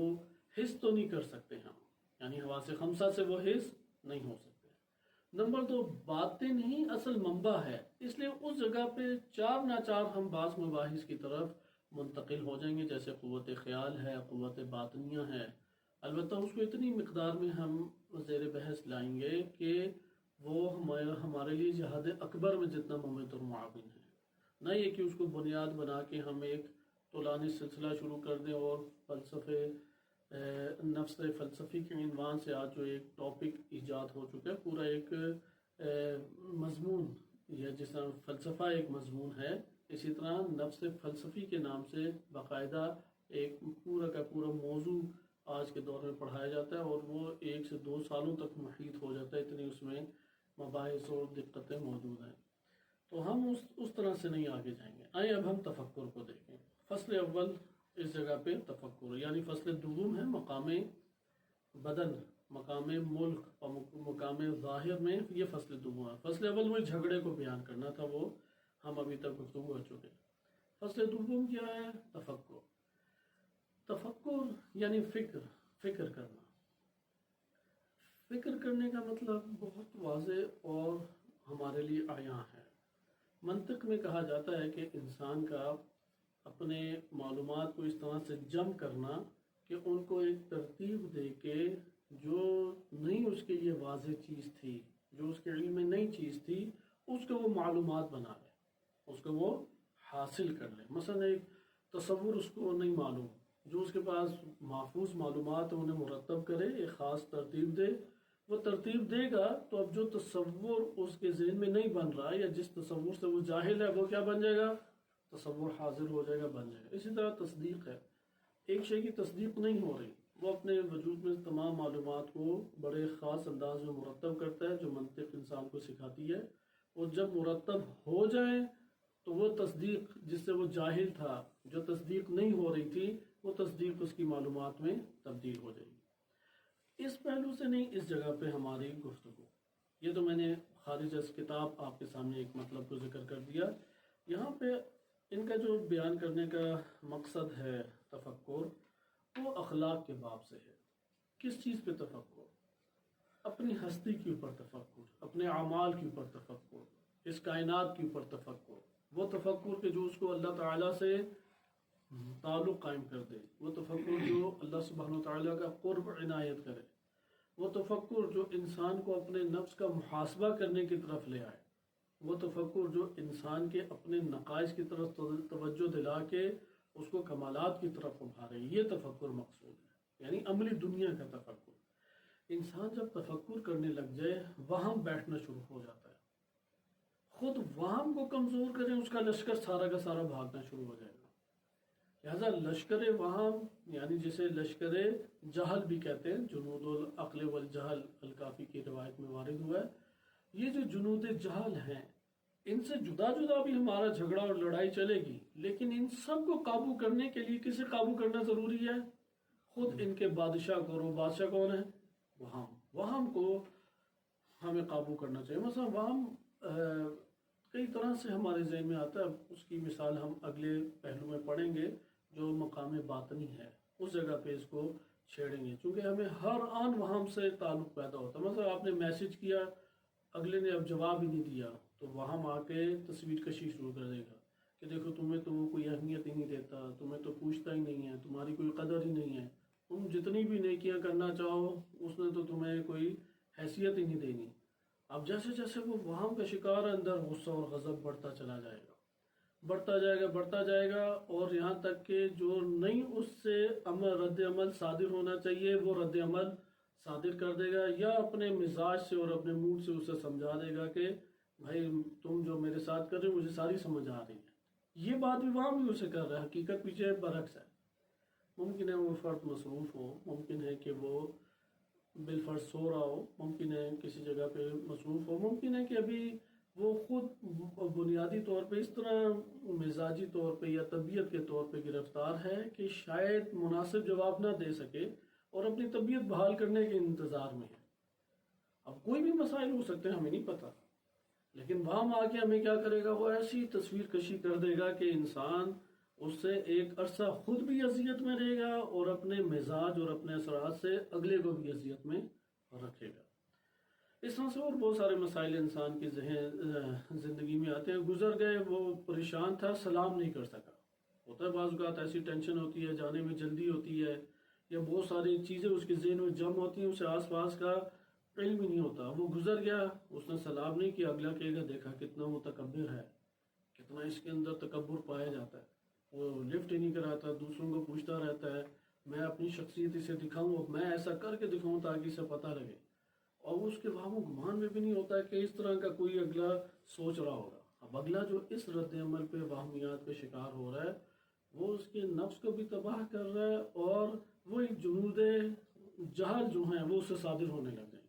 حس تو نہیں کر سکتے ہم، یعنی حواس خمسہ سے وہ حس نہیں ہو سکتے۔ نمبر 2، باطن ہی اصل منبع ہے، اس لیے اس جگہ پہ چار ناچار ہم بعض مباحث کی طرف منتقل ہو جائیں گے، جیسے قوت خیال ہے، قوت باطنیہ ہے۔ البتہ اس کو اتنی مقدار میں ہم زیر بحث لائیں گے کہ وہ ہمارے لیے جہاد اکبر میں جتنا ممت اور معاون ہے، نہ یہ کہ اس کو بنیاد بنا کے ہم ایک طولانی سلسلہ شروع کر دیں اور فلسفے نفس فلسفی کے عنوان سے آج جو ایک ٹاپک ایجاد ہو چکا ہے، پورا ایک مضمون، یا جس طرح فلسفہ ایک مضمون ہے، اسی طرح نفس فلسفی کے نام سے باقاعدہ ایک پورا کا پورا موضوع آج کے دور میں پڑھایا جاتا ہے، اور وہ 1 سے 2 سالوں تک محیط ہو جاتا ہے، اتنی اس میں مباحث اور دقتیں موجود ہیں۔ تو ہم اس طرح سے نہیں آگے جائیں گے۔ آئیں اب ہم تفکر کو دیکھیں۔ فصل اول اس جگہ پہ تفکر، یعنی فصل دوم ہے مقام بدن، مقام ملک اور مقام ظاہر میں یہ فصل دوم ہے۔ فصل اول میں جھگڑے کو بیان کرنا تھا، وہ ہم ابھی تک گفتگو کر چکے۔ فصل دوم کیا ہے؟ تفکر۔ تفکر یعنی فکر کرنا۔ فکر کرنے کا مطلب بہت واضح اور ہمارے لیے عیاں ہے۔ منطق میں کہا جاتا ہے کہ انسان کا اپنے معلومات کو اس طرح سے جمع کرنا کہ ان کو ایک ترتیب دے کے جو نہیں اس کے لیے واضح چیز تھی، جو اس کے علم میں نئی چیز تھی، اس کے وہ معلومات بنا لے، اس کو وہ حاصل کر لے۔ مثلا ایک تصور اس کو نہیں معلوم، جو اس کے پاس محفوظ معلومات ہیں انہیں مرتب کرے، ایک خاص ترتیب دے، وہ ترتیب دے گا تو اب جو تصور اس کے ذہن میں نہیں بن رہا یا جس تصور سے وہ جاہل ہے وہ کیا بن جائے گا؟ تصور حاضر ہو جائے گا، بن جائے گا۔ اسی طرح تصدیق ہے، ایک شے کی تصدیق نہیں ہو رہی، وہ اپنے وجود میں تمام معلومات کو بڑے خاص انداز میں مرتب کرتا ہے جو منطق انسان کو سکھاتی ہے، اور جب مرتب ہو جائے تو وہ تصدیق جس سے وہ جاہل تھا، جو تصدیق نہیں ہو رہی تھی، وہ تصدیق اس کی معلومات میں تبدیل ہو جائے گی۔ اس پہلو سے نہیں، اس جگہ پہ ہماری گفتگو، یہ تو میں نے خارج از کتاب آپ کے سامنے ایک مطلب کو ذکر کر دیا۔ یہاں پہ ان کا جو بیان کرنے کا مقصد ہے تفکر، وہ اخلاق کے باب سے ہے۔ کس چیز پہ تفکر؟ اپنی ہستی کے اوپر تفکر، اپنے اعمال کے اوپر تفکر، اس کائنات کے اوپر تفکر، وہ تفکر کہ جو اس کو اللہ تعالیٰ سے تعلق قائم کر دے، وہ تفکر جو اللہ سبحانہ وتعالیٰ کا قرب عنایت کرے، وہ تفکر جو انسان کو اپنے نفس کا محاسبہ کرنے کی طرف لے آئے، وہ تفکر جو انسان کے اپنے نقائص کی طرف توجہ دلا کے اس کو کمالات کی طرف ابھارے، یہ تفکر مقصود ہے، یعنی عملی دنیا کا تفکر۔ انسان جب تفکر کرنے لگ جائے، وہم بیٹھنا شروع ہو جاتا ہے، خود وہم کو کمزور کریں، اس کا لشکر سارا کا سارا بھاگنا شروع ہو جائے گا۔ لہذا لشکر وہم، یعنی جسے لشکر جہل بھی کہتے ہیں، جنود العقل والجہل الکافی کی روایت میں وارد ہوا ہے، یہ جو جنود جہل ہیں، ان سے جدا جدا بھی ہمارا جھگڑا اور لڑائی چلے گی، لیکن ان سب کو قابو کرنے کے لیے کسے قابو کرنا ضروری ہے؟ خود ان کے بادشاہ کو، اور بادشاہ کون ہے؟ وہم کو ہمیں قابو کرنا چاہیے۔ مثلا وہم کئی طرح سے ہمارے ذہن میں آتا ہے، اس کی مثال ہم اگلے پہلو میں پڑھیں گے جو مقام باطنی ہے، اس جگہ پہ اس کو چھیڑیں گے، چونکہ ہمیں ہر آن وہم سے تعلق پیدا ہوتا ہے۔ مثلا آپ نے میسج کیا، اگلے نے اب جواب ہی نہیں دیا، تو وہم آ کے تصویر کشی شروع کر دے گا کہ دیکھو تمہیں تو کوئی اہمیت ہی نہیں دیتا، تمہیں تو پوچھتا ہی نہیں ہے، تمہاری کوئی قدر ہی نہیں ہے، تم جتنی بھی نیکیاں کرنا چاہو اس نے تو تمہیں کوئی حیثیت ہی نہیں دینی۔ اب جیسے جیسے وہ وہم کا شکار ہے، اندر غصہ اور غضب بڑھتا چلا جائے گا، بڑھتا جائے گا، اور یہاں تک کہ جو نہیں اس سے رد عمل صادر ہونا چاہیے وہ رد عمل صادر کر دے گا، یا اپنے مزاج سے اور اپنے موڈ سے اسے سمجھا دے گا کہ بھائی تم جو میرے ساتھ کر رہے ہو مجھے ساری سمجھ آ رہی ہے۔ یہ بات بھی وہاں بھی اسے کر رہا ہے، حقیقت پیچھے برعکس ہے۔ ممکن ہے وہ فرد مصروف ہو، ممکن ہے کہ وہ بالفرض سو رہا ہو، ممکن ہے کسی جگہ پہ مصروف ہو، ممکن ہے کہ ابھی وہ خود بنیادی طور پہ اس طرح مزاجی طور پہ یا طبیعت کے طور پہ گرفتار ہے کہ شاید مناسب جواب نہ دے سکے اور اپنی طبیعت بحال کرنے کے انتظار میں ہے۔ اب کوئی بھی مسائل ہو سکتے ہیں، ہمیں نہیں پتہ، لیکن وہاں آ کے ہمیں کیا کرے گا؟ وہ ایسی تصویر کشی کر دے گا کہ انسان اس سے ایک عرصہ خود بھی اذیت میں رہے گا اور اپنے مزاج اور اپنے اثرات سے اگلے کو بھی اذیت میں رکھے گا۔ اس طرح سے اور بہت سارے مسائل انسان کی زندگی میں آتے ہیں۔ گزر گئے، وہ پریشان تھا، سلام نہیں کر سکا، ہوتا ہے بعض اوقات ایسی ٹینشن ہوتی ہے، جانے میں جلدی ہوتی ہے، یا بہت ساری چیزیں اس کے ذہن میں جم ہوتی ہیں، اسے آس پاس کا علم ہی نہیں ہوتا، وہ گزر گیا، اس نے سلام نہیں کیا، اگلا کہے گا دیکھا کتنا متکبر ہے، کتنا اس کے اندر تکبر پایا جاتا ہے، وہ لفٹ ہی نہیں کراتا، دوسروں کو پوچھتا رہتا ہے، میں اپنی شخصیت اسے دکھاؤں، میں ایسا کر کے دکھاؤں تاکہ اسے پتہ لگے، اور اس کے وہم و گمان میں بھی نہیں ہوتا کہ اس طرح کا کوئی اگلا سوچ رہا ہوگا۔ اب اگلا جو اس رد عمل پہ وہمیات کا شکار ہو رہا ہے، وہ اس کے نفس کو بھی تباہ کر رہا ہے، اور وہ ایک جنود جہل جو ہیں وہ اس سے صادر ہونے لگ جائیں گے۔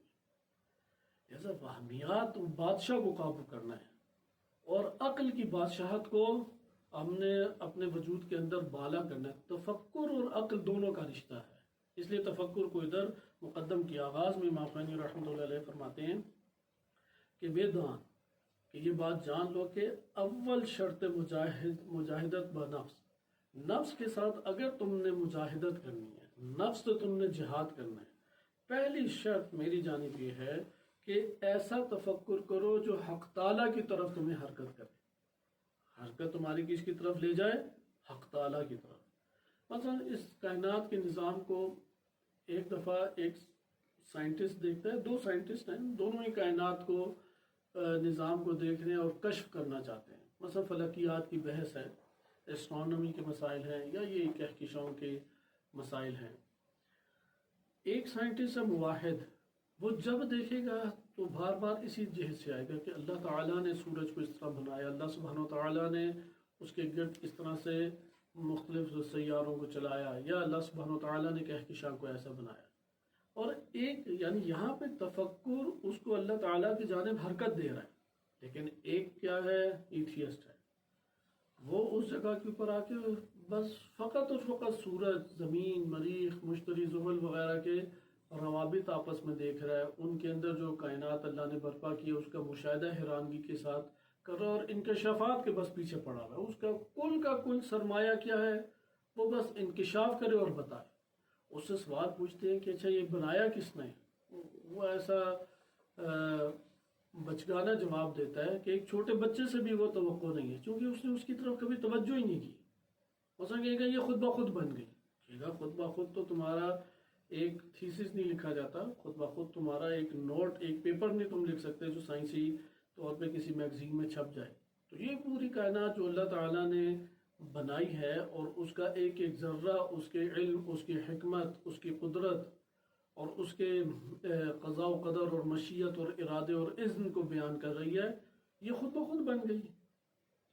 ایسا وہمیات بادشاہ کو قابو کرنا ہے، اور عقل کی بادشاہت کو ہم نے اپنے وجود کے اندر بالا کرنا ہے۔ تفکر اور عقل دونوں کا رشتہ ہے، اس لیے تفکر کو ادھر مقدم کیا۔ آغاز میں امام خمینی رحمۃ اللہ علیہ فرماتے ہیں کہ ویدان، کہ یہ بات جان لو کہ اول شرط مجاہدت بنفس، نفس کے ساتھ اگر تم نے مجاہدت کرنی ہے، نفس تو تم نے جہاد کرنا ہے، پہلی شرط میری جانب یہ ہے کہ ایسا تفکر کرو جو حق تعالیٰ کی طرف تمہیں حرکت کرے، حرکت تمہاری کس کی طرف لے جائے؟ حق تعالیٰ کی طرف۔ مثلا اس کائنات کے نظام کو ایک دفعہ ایک سائنٹسٹ دیکھتا ہے، دو سائنٹسٹ ہیں، دونوں ہی کائنات کو نظام کو دیکھنے اور کشف کرنا چاہتے ہیں. مثلا فلکیات کی بحث ہے، ایسٹرانومی کے مسائل ہیں، یا یہ کہکشاؤں کے مسائل ہیں. ایک سائنٹسٹ ہے موحد، وہ جب دیکھے گا تو بار بار اسی جہت سے آئے گا کہ اللہ تعالیٰ نے سورج کو اس طرح بنایا، اللہ سبحانہ و تعالیٰ نے اس کے گرد اس طرح سے مختلف سیاروں کو چلایا، یا اللہ سبحانہ و تعالیٰ نے کہکشاں کو ایسا بنایا. اور ایک یعنی یہاں پہ تفکر اس کو اللہ تعالیٰ کی جانب حرکت دے رہا ہے. لیکن ایک کیا ہے، ایتھیسٹ ہے، وہ اس جگہ کے اوپر آ کے بس فقط اور فقط سورج، زمین، مریخ، مشتری، زحل وغیرہ کے روابط آپس میں دیکھ رہا ہے. ان کے اندر جو کائنات اللہ نے برپا کی ہے اس کا مشاہدہ حیرانگی کے ساتھ کر رہا ہے، اور انکشافات کے بس پیچھے پڑا ہوا ہے. اس کا کل سرمایہ کیا ہے، وہ بس انکشاف کرے اور بتائے. اس سے سوال پوچھتے ہیں کہ اچھا یہ بنایا کس نے؟ وہ ایسا بچگانہ جواب دیتا ہے کہ ایک چھوٹے بچے سے بھی وہ توقع نہیں ہے، چونکہ اس نے اس کی طرف کبھی توجہ ہی نہیں کی. مثلا کہے گا یہ خود بخود بن گئی. کہے گا خود بخود تو تمہارا ایک تھیسس نہیں لکھا جاتا، خود بخود تمہارا ایک نوٹ، ایک پیپر نہیں تم لکھ سکتے جو سائنسی طور پہ کسی میگزین میں چھپ جائے. تو یہ پوری کائنات جو اللہ تعالیٰ نے بنائی ہے، اور اس کا ایک ایک ذرہ اس کے علم، اس کی حکمت، اس کی قدرت، اور اس کے قضاء و قدر اور مشیت اور ارادے اور اذن کو بیان کر رہی ہے، یہ خود بخود بن گئی.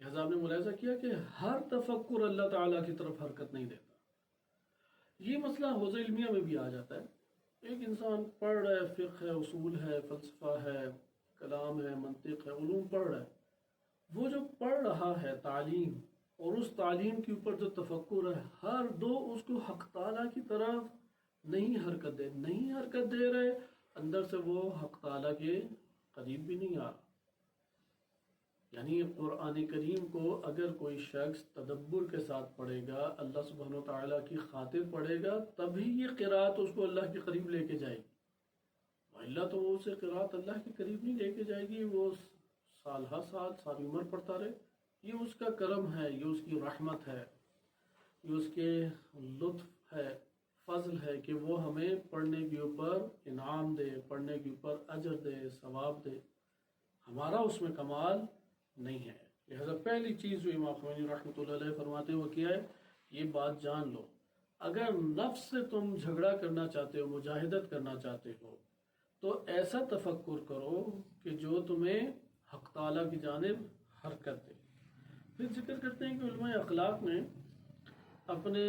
لہٰذا آپ نے ملاحظہ کیا کہ ہر تفکر اللہ تعالیٰ کی طرف حرکت نہیں دیتا. یہ مسئلہ حوزہ علمیہ میں بھی آ جاتا ہے. ایک انسان پڑھ رہا ہے، فقہ ہے، اصول ہے، فلسفہ ہے، کلام ہے، منطق ہے، علوم پڑھ رہا ہے. وہ جو پڑھ رہا ہے تعلیم، اور اس تعلیم کے اوپر جو تفکر ہے، ہر دو اس کو حق تعالیٰ کی طرف نہیں حرکت دے رہے. اندر سے وہ حق تعالیٰ کے قریب بھی نہیں آ رہا. یعنی قرآن کریم کو اگر کوئی شخص تدبر کے ساتھ پڑھے گا، اللہ سبحانہ و تعالیٰ کی خاطر پڑھے گا، تبھی یہ قرأت اس کو اللہ کے قریب لے کے جائے گی. اللہ تو وہ اسے قرأت اللہ کے قریب نہیں لے کے جائے گی، وہ سال ہر سال ساری عمر پڑھتا رہے. یہ اس کا کرم ہے، یہ اس کی رحمت ہے، یہ اس کے لطف ہے، فضل ہے کہ وہ ہمیں پڑھنے کے اوپر انعام دے، پڑھنے کے اوپر اجر دے، ثواب دے. ہمارا اس میں کمال نہیں ہے. لہذا پہلی چیز جو امام خمینی رحمۃ اللہ علیہ فرماتے ہیں وہ کیا ہے، یہ بات جان لو، اگر نفس سے تم جھگڑا کرنا چاہتے ہو، مجاہدت کرنا چاہتے ہو، تو ایسا تفکر کرو کہ جو تمہیں حق تعالیٰ کی جانب حرکت دے. پھر ذکر کرتے ہیں کہ علماء اخلاق نے اپنے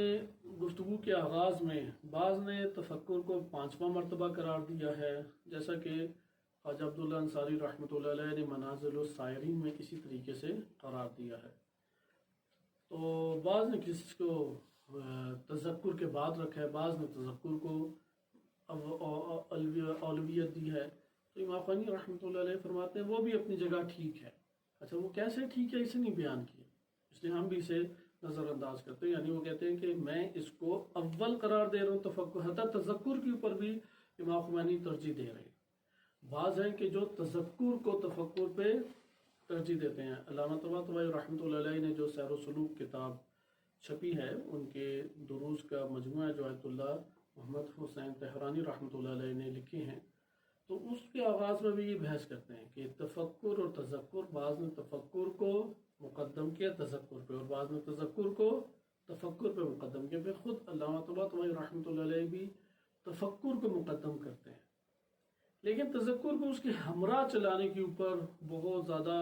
گفتگو کے آغاز میں بعض نے تفکر کو 5واں مرتبہ قرار دیا ہے، جیسا کہ خواجہ عبداللہ انصاری رحمۃ اللہ علیہ نے منازل السائرین میں اسی طریقے سے قرار دیا ہے. تو بعض نے کسی کو تذکر کے بعد رکھا ہے، بعض نے تذکر کو اولویت دی ہے. تو امام خمینی رحمۃ اللہ علیہ فرماتے ہیں وہ بھی اپنی جگہ ٹھیک ہے. اچھا وہ کیسے ٹھیک ہے، اسے نہیں بیان کیا، اس لیے ہم بھی اسے نظر انداز کرتے ہیں. یعنی وہ کہتے ہیں کہ میں اس کو اول قرار دے رہا ہوں، تفکر حتی تذکر کے اوپر بھی امام خمینی ترجیح دے رہے ہیں. بعض ہیں کہ جو تذکر کو تفکر پہ ترجیح دیتے ہیں. علامہ طباطبائی رحمۃ اللہ علیہ نے جو سیر و سلوک کتاب چھپی ہے، ان کے دروس کا مجموعہ جو آیت اللہ محمد حسین تہرانی رحمۃ اللہ علیہ نے لکھے ہیں، تو اس کے آغاز میں بھی یہ بحث کرتے ہیں کہ تفکر اور تذکر، بعض نے تفکر کو مقدم کیا تذکر پہ، اور بعض نے تذکر کو تفکر پہ مقدم کیا. پھر خود علامہ طباطبائی رحمۃ اللہ علیہ بھی تفکر کو مقدم کرتے ہیں، لیکن تذکر کو اس کے ہمراہ چلانے کے اوپر بہت زیادہ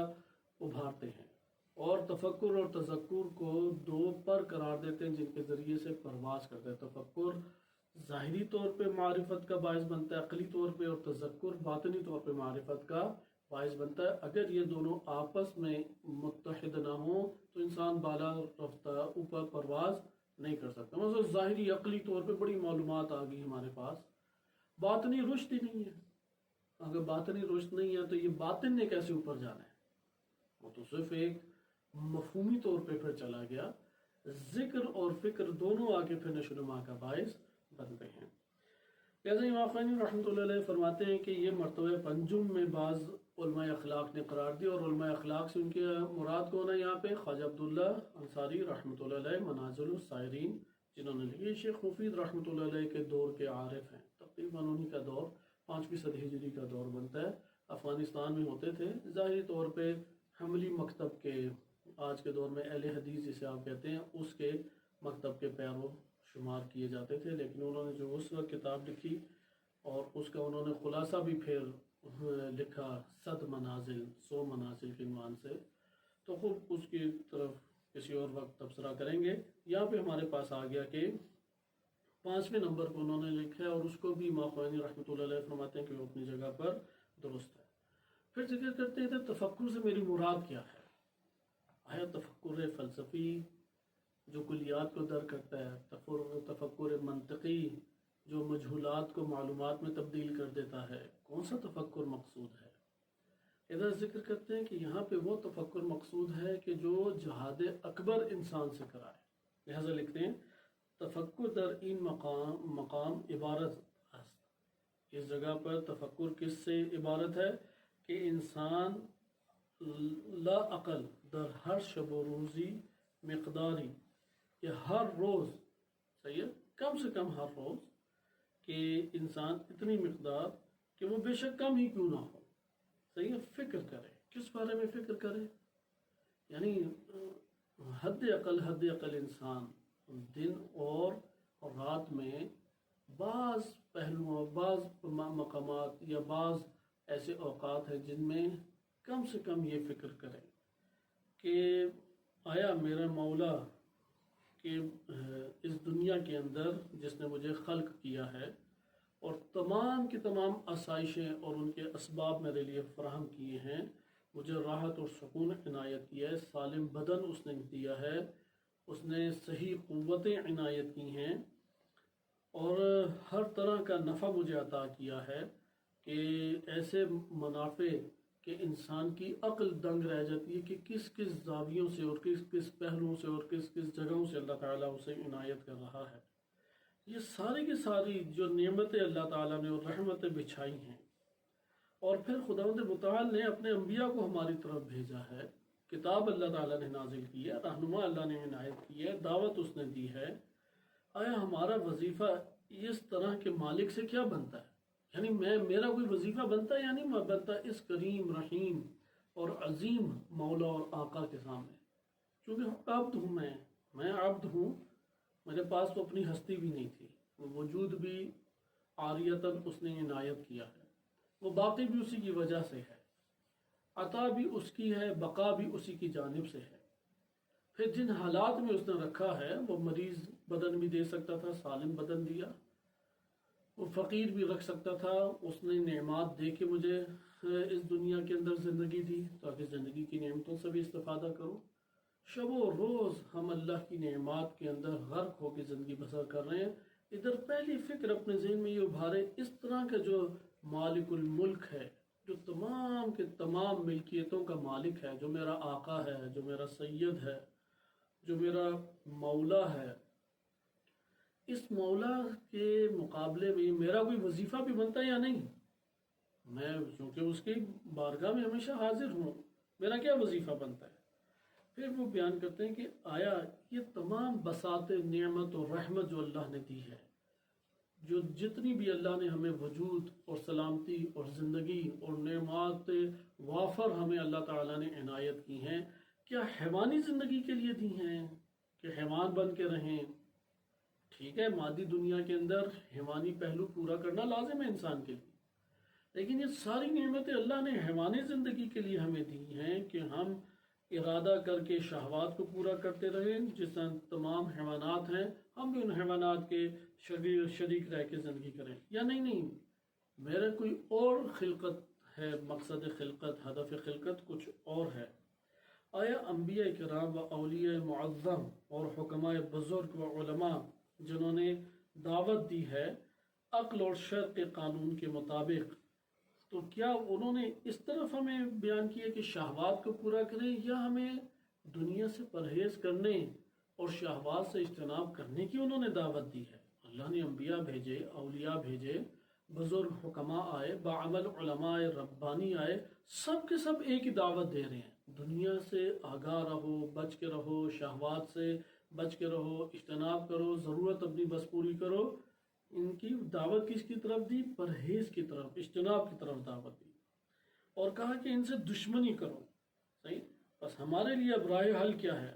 ابھارتے ہیں، اور تفکر اور تذکر کو دو پر قرار دیتے ہیں جن کے ذریعے سے پرواز کرتے ہیں. تفکر ظاہری طور پہ معرفت کا باعث بنتا ہے عقلی طور پہ، اور تذکر باطنی طور پہ معرفت کا باعث بنتا ہے. اگر یہ دونوں آپس میں متحد نہ ہوں تو انسان بالا رفتہ اوپر پرواز نہیں کر سکتا. مثلا ظاہری عقلی طور پہ بڑی معلومات آ گئی ہمارے پاس، باطنی رشد ہی نہیں ہے. اگر باطنی رشد نہیں ہے تو یہ باطن نے کیسے اوپر جانا ہے؟ وہ تو صرف ایک مفہومی طور پہ پھر چلا گیا. ذکر اور فکر دونوں آگے پھر نشوونما کا باعث بنتے ہیں. لہذا امام خمینی رحمۃ اللہ علیہ فرماتے ہیں کہ یہ مرتبہ پنجم میں بعض علماء اخلاق نے قرار دیا، اور علماء اخلاق سے ان کے مراد کون ہے یہاں پہ؟ خواجہ عبداللہ انصاری رحمۃ اللہ علیہ منازل السائرین جنہوں نے لکھی. شیخ مفید رحمۃ اللہ علیہ کے دور کے عارف ہیں، تقریباً انہی کا دور 5ویں صدی ہجری کا دور بنتا ہے. افغانستان میں ہوتے تھے، ظاہری طور پہ حملی مکتب کے، آج کے دور میں اہل حدیث جسے آپ کہتے ہیں، اس کے مکتب کے پیرو شمار کیے جاتے تھے، لیکن انہوں نے جو اس وقت کتاب لکھی اور اس کا انہوں نے خلاصہ بھی پھر لکھا 100 منازل 100 منازل کے عنوان سے، تو خوب اس کی طرف کسی اور وقت تبصرہ کریں گے۔ یہاں پہ ہمارے پاس آ گیا کہ 5ویں نمبر کو انہوں نے لکھا ہے، اور اس کو بھی امام خمینی رحمۃ اللہ علیہ فرماتے ہیں کہ وہ اپنی جگہ پر درست ہے۔ پھر ذکر کرتے ہیں تفکر سے میری مراد کیا ہے۔ آیا تفکر فلسفی جو کلیات کو درک کرتا ہے، تفکر منطقی جو مجہولات کو معلومات میں تبدیل کر دیتا ہے، کون سا تفکر مقصود ہے؟ ادھر ذکر کرتے ہیں کہ یہاں پہ وہ تفکر مقصود ہے کہ جو جہاد اکبر انسان سے کرائے، لہذا لکھتے ہیں تفکر در این مقام عبارت است۔ اس جگہ پر تفکر کس سے عبارت ہے کہ انسان لا عقل در ہر شب و روزی مقداری، کہ ہر روز، صحیح ہے، کم سے کم ہر روز کہ انسان اتنی مقدار کہ وہ بے شک کم ہی کیوں نہ ہو، صحیح ہے، فکر کرے۔ کس بارے میں فکر کرے؟ یعنی حد عقل انسان دن اور رات میں بعض پہلوؤں، بعض مقامات یا بعض ایسے اوقات ہیں جن میں کم سے کم یہ فکر کرے کہ آیا میرا مولا کہ اس دنیا کے اندر جس نے مجھے خلق کیا ہے اور تمام کی تمام آسائشیں اور ان کے اسباب میرے لیے فراہم کیے ہیں، مجھے راحت اور سکون عنایت کیا ہے، سالم بدن اس نے دیا ہے، اس نے صحیح قوتیں عنایت کی ہیں، اور ہر طرح کا نفع مجھے عطا کیا ہے کہ ایسے منافع کہ انسان کی عقل دنگ رہ جاتی ہے کہ کس کس زاویوں سے اور کس کس پہلوؤں سے اور کس کس جگہوں سے اللہ تعالیٰ اسے عنایت کر رہا ہے۔ یہ ساری کی ساری جو نعمتیں اللہ تعالیٰ نے اور رحمتیں بچھائی ہیں، اور پھر خداوند متعال نے اپنے انبیاء کو ہماری طرف بھیجا ہے، کتاب اللہ تعالیٰ نے نازل کی ہے، رہنما اللہ نے عنایت کی ہے، دعوت اس نے دی ہے۔ آیا ہمارا وظیفہ اس طرح کے مالک سے کیا بنتا ہے؟ یعنی میرا کوئی وظیفہ بنتا ہے یا نہیں بنتا اس کریم رحیم اور عظیم مولا اور آقا کے سامنے؟ چونکہ عبد ہوں، میں عبد ہوں، میرے پاس تو اپنی ہستی بھی نہیں تھی، وجود بھی عاریتاً اس نے عنایت کیا ہے، وہ باقی بھی اسی کی وجہ سے ہے، عطا بھی اس کی ہے، بقا بھی اسی کی جانب سے ہے۔ پھر جن حالات میں اس نے رکھا ہے، وہ مریض بدن بھی دے سکتا تھا، سالم بدن دیا، وہ فقیر بھی رکھ سکتا تھا، اس نے نعمات دے کے مجھے اس دنیا کے اندر زندگی دی تاکہ زندگی کی نعمتوں سے بھی استفادہ کروں۔ شب و روز ہم اللہ کی نعمات کے اندر غرق ہو کے زندگی بسر کر رہے ہیں۔ ادھر پہلی فکر اپنے ذہن میں یہ ابھارے، اس طرح کا جو مالک الملک ہے، جو تمام کے تمام ملکیتوں کا مالک ہے، جو میرا آقا ہے، جو میرا سید ہے، جو میرا مولا ہے، اس مولا کے مقابلے میں میرا کوئی وظیفہ بھی بنتا ہے یا نہیں؟ میں چونکہ اس کی بارگاہ میں ہمیشہ حاضر ہوں، میرا کیا وظیفہ بنتا ہے؟ پھر وہ بیان کرتے ہیں کہ آیا یہ تمام بساط نعمت اور رحمت جو اللہ نے دی ہے، جو جتنی بھی اللہ نے ہمیں وجود اور سلامتی اور زندگی اور نعمات وافر ہمیں اللہ تعالیٰ نے عنایت کی ہیں، کیا حیوانی زندگی کے لیے دی ہیں کہ حیوان بن کے رہیں؟ ٹھیک ہے، مادی دنیا کے اندر حیوانی پہلو پورا کرنا لازم ہے انسان کے لیے، لیکن یہ ساری نعمتیں اللہ نے حیوانی زندگی کے لیے ہمیں دی ہیں کہ ہم ارادہ کر کے شہوات کو پورا کرتے رہیں، جس طرح تمام حیوانات ہیں، ہم بھی ان حیوانات کے شریک رہ کے زندگی کریں، یا نہیں میرا کوئی اور خلقت ہے، مقصد خلقت، ہدف خلقت کچھ اور ہے۔ آیا انبیاء کرام و اولیاء معظم اور حکماء بزرگ و علماء جنہوں نے دعوت دی ہے عقل اور شرع کے قانون کے مطابق، تو کیا انہوں نے اس طرف ہمیں بیان کیا کہ شہوات کو پورا کریں، یا ہمیں دنیا سے پرہیز کرنے اور شہوات سے اجتناب کرنے کی انہوں نے دعوت دی ہے؟ اللہ نے انبیاء بھیجے، اولیاء بھیجے، بزرگ حکماء آئے، باعمل علماء ربانی آئے، سب کے سب ایک ہی دعوت دے رہے ہیں، دنیا سے آگاہ رہو، بچ کے رہو، شہوات سے بچ کے رہو، اجتناب کرو، ضرورت اپنی بس پوری کرو۔ ان کی دعوت کس کی طرف دی؟ پرہیز کی طرف، اجتناب کی طرف دعوت دی۔ اور کہا کہ ان سے دشمنی کرو. صحیح. بس ہمارے لیے اب راہ حل کیا ہے؟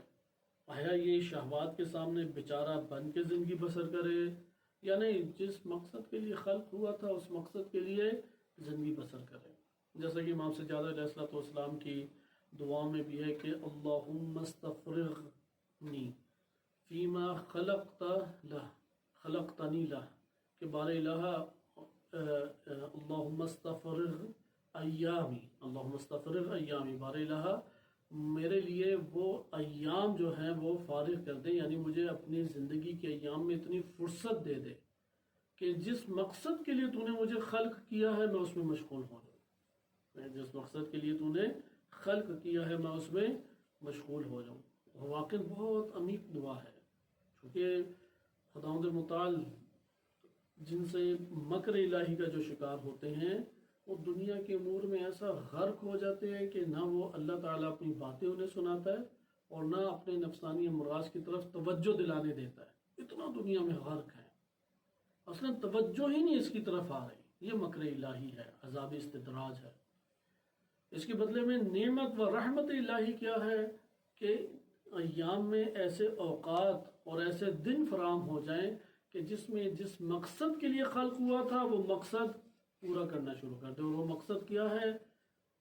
آیا یہ شہوات کے سامنے بیچارہ بن کے زندگی بسر کرے یا نہیں جس مقصد کے لیے خلق ہوا تھا اس مقصد کے لیے زندگی بسر کرے؟ جیسا کہ امام سجادہ علیہ الصلوۃ والسلام کی دعا میں بھی ہے کہ اللہم استفرغنی فیما خلقتنی لہ، کہ بار الہ اللہم استفرغ ایامی، اللہم استفرغ ایامی، بار الہ میرے لیے وہ ایام جو ہیں وہ فارغ کر دیں، یعنی مجھے اپنی زندگی کے ایام میں اتنی فرصت دے دے کہ جس مقصد کے لیے تو نے مجھے خلق کیا ہے میں اس میں مشغول ہو جاؤں، جس مقصد کے لیے تو نے خلق کیا ہے میں اس میں مشغول ہو جاؤں. واقعی بہت عمیق دعا ہے، کیونکہ خداوند متعال جن سے مکر الہی کا جو شکار ہوتے ہیں وہ دنیا کے امور میں ایسا غرق ہو جاتے ہیں کہ نہ وہ اللہ تعالیٰ اپنی باتیں انہیں سناتا ہے اور نہ اپنے نفسانی امراض کی طرف توجہ دلانے دیتا ہے. اتنا دنیا میں غرق ہے، اصلا توجہ ہی نہیں اس کی طرف آ رہی. یہ مکر الہی ہے، عذاب استدراج ہے. اس کے بدلے میں نعمت و رحمت الہی کیا ہے کہ ایام میں ایسے اوقات اور ایسے دن فراہم ہو جائیں کہ جس میں جس مقصد کے لیے خلق ہوا تھا وہ مقصد پورا کرنا شروع کر دے. اور وہ مقصد کیا ہے؟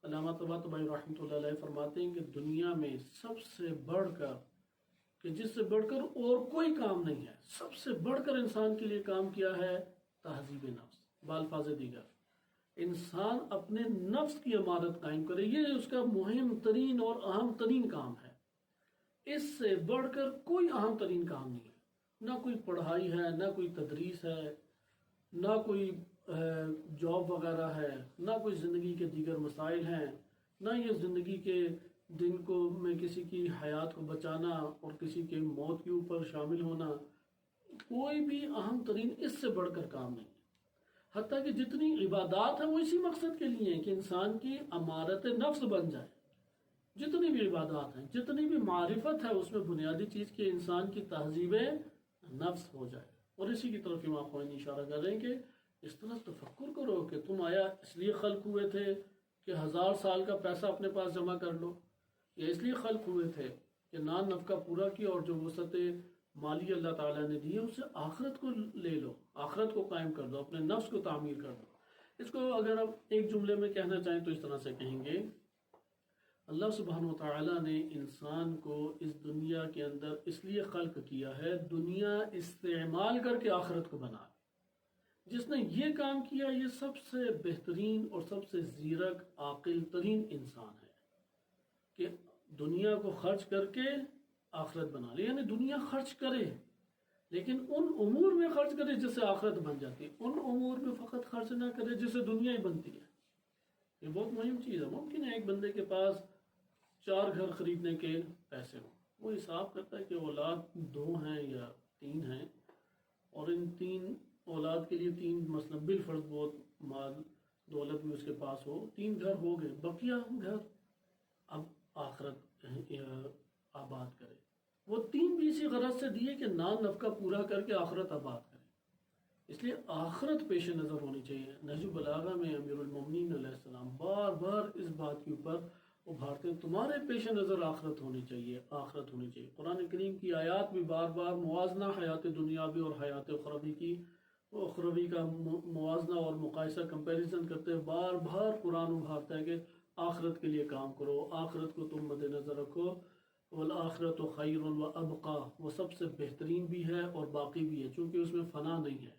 علامہ طباطبائی رحمۃ اللہ علیہ فرماتے ہیں کہ دنیا میں سب سے بڑھ کر، کہ جس سے بڑھ کر اور کوئی کام نہیں ہے، سب سے بڑھ کر انسان کے لیے کام کیا ہے؟ تہذیب نفس. بالفاظ دیگر انسان اپنے نفس کی عمارت قائم کرے، یہ اس کا مہم ترین اور اہم ترین کام ہے. اس سے بڑھ کر کوئی اہم ترین کام نہیں ہے. نہ کوئی پڑھائی ہے، نہ کوئی تدریس ہے، نہ کوئی جاب وغیرہ ہے، نہ کوئی زندگی کے دیگر مسائل ہیں، نہ یہ زندگی کے دن کو میں کسی کی حیات کو بچانا اور کسی کے موت کے اوپر شامل ہونا. کوئی بھی اہم ترین اس سے بڑھ کر کام نہیں. حتیٰ کہ جتنی عبادات ہیں وہ اسی مقصد کے لیے ہیں کہ انسان کی عمارت نفس بن جائے. جتنی بھی عبادات ہیں، جتنی بھی معرفت ہے، اس میں بنیادی چیز کہ انسان کی تہذیب نفس ہو جائے. اور اسی کی طرف امام خمینی اشارہ کر رہے ہیں کہ اس طرح تفکر کرو کہ تم آیا اس لیے خلق ہوئے تھے کہ 1000 سال کا پیسہ اپنے پاس جمع کر لو، یا اس لیے خلق ہوئے تھے کہ نان نفقہ پورا کیا اور جو وسعت مالی اللہ تعالیٰ نے دی ہے اسے آخرت کو لے لو، آخرت کو قائم کر دو، اپنے نفس کو تعمیر کر دو. اس کو اگر آپ ایک جملے میں کہنا چاہیں تو اس طرح سے کہیں گے، اللہ سبحانہ و تعالیٰ نے انسان کو اس دنیا کے اندر اس لیے خلق کیا ہے دنیا استعمال کر کے آخرت کو بنا. جس نے یہ کام کیا یہ سب سے بہترین اور سب سے زیرک عاقل ترین انسان ہے کہ دنیا کو خرچ کر کے آخرت بنا لے. یعنی دنیا خرچ کرے لیکن ان امور میں خرچ کرے جس سے آخرت بن جاتی ہے، ان امور میں فقط خرچ نہ کرے جس سے دنیا ہی بنتی ہے. یہ بہت مہم چیز ہے. ممکن ہے ایک بندے کے پاس 4 گھر خریدنے کے پیسے ہوں، وہ حساب کرتا ہے کہ اولاد 2 ہیں یا 3 ہیں اور ان 3 اولاد کے لیے 3 مثلا بالفرض بہت مال دولت بھی اس کے پاس ہو، 3 گھر ہو گئے، بقیہ گھر اب آخرت آباد کرے. وہ 3 بھی اسی غرض سے دیے کہ نان نفقہ پورا کر کے آخرت آباد کرے. اس لیے آخرت پیش نظر ہونی چاہیے. نہج البلاغہ میں امیر المومنین علیہ السلام بار بار اس بات کے اوپر ابھارتے ہیں تمہارے پیش نظر آخرت ہونی چاہیے، آخرت ہونی چاہیے. قرآن کریم کی آیات بھی بار بار موازنہ حیات دنیاوی اور حیات اخروی کی اخروی کا موازنہ اور مقایسہ کمپیریزن کرتے ہیں. بار بار قرآن ابھارتا ہے کہ آخرت کے لیے کام کرو، آخرت کو تم مد نظر رکھو. والآخرت خیر وابقا، وہ سب سے بہترین بھی ہے اور باقی بھی ہے چونکہ اس میں فنا نہیں ہے.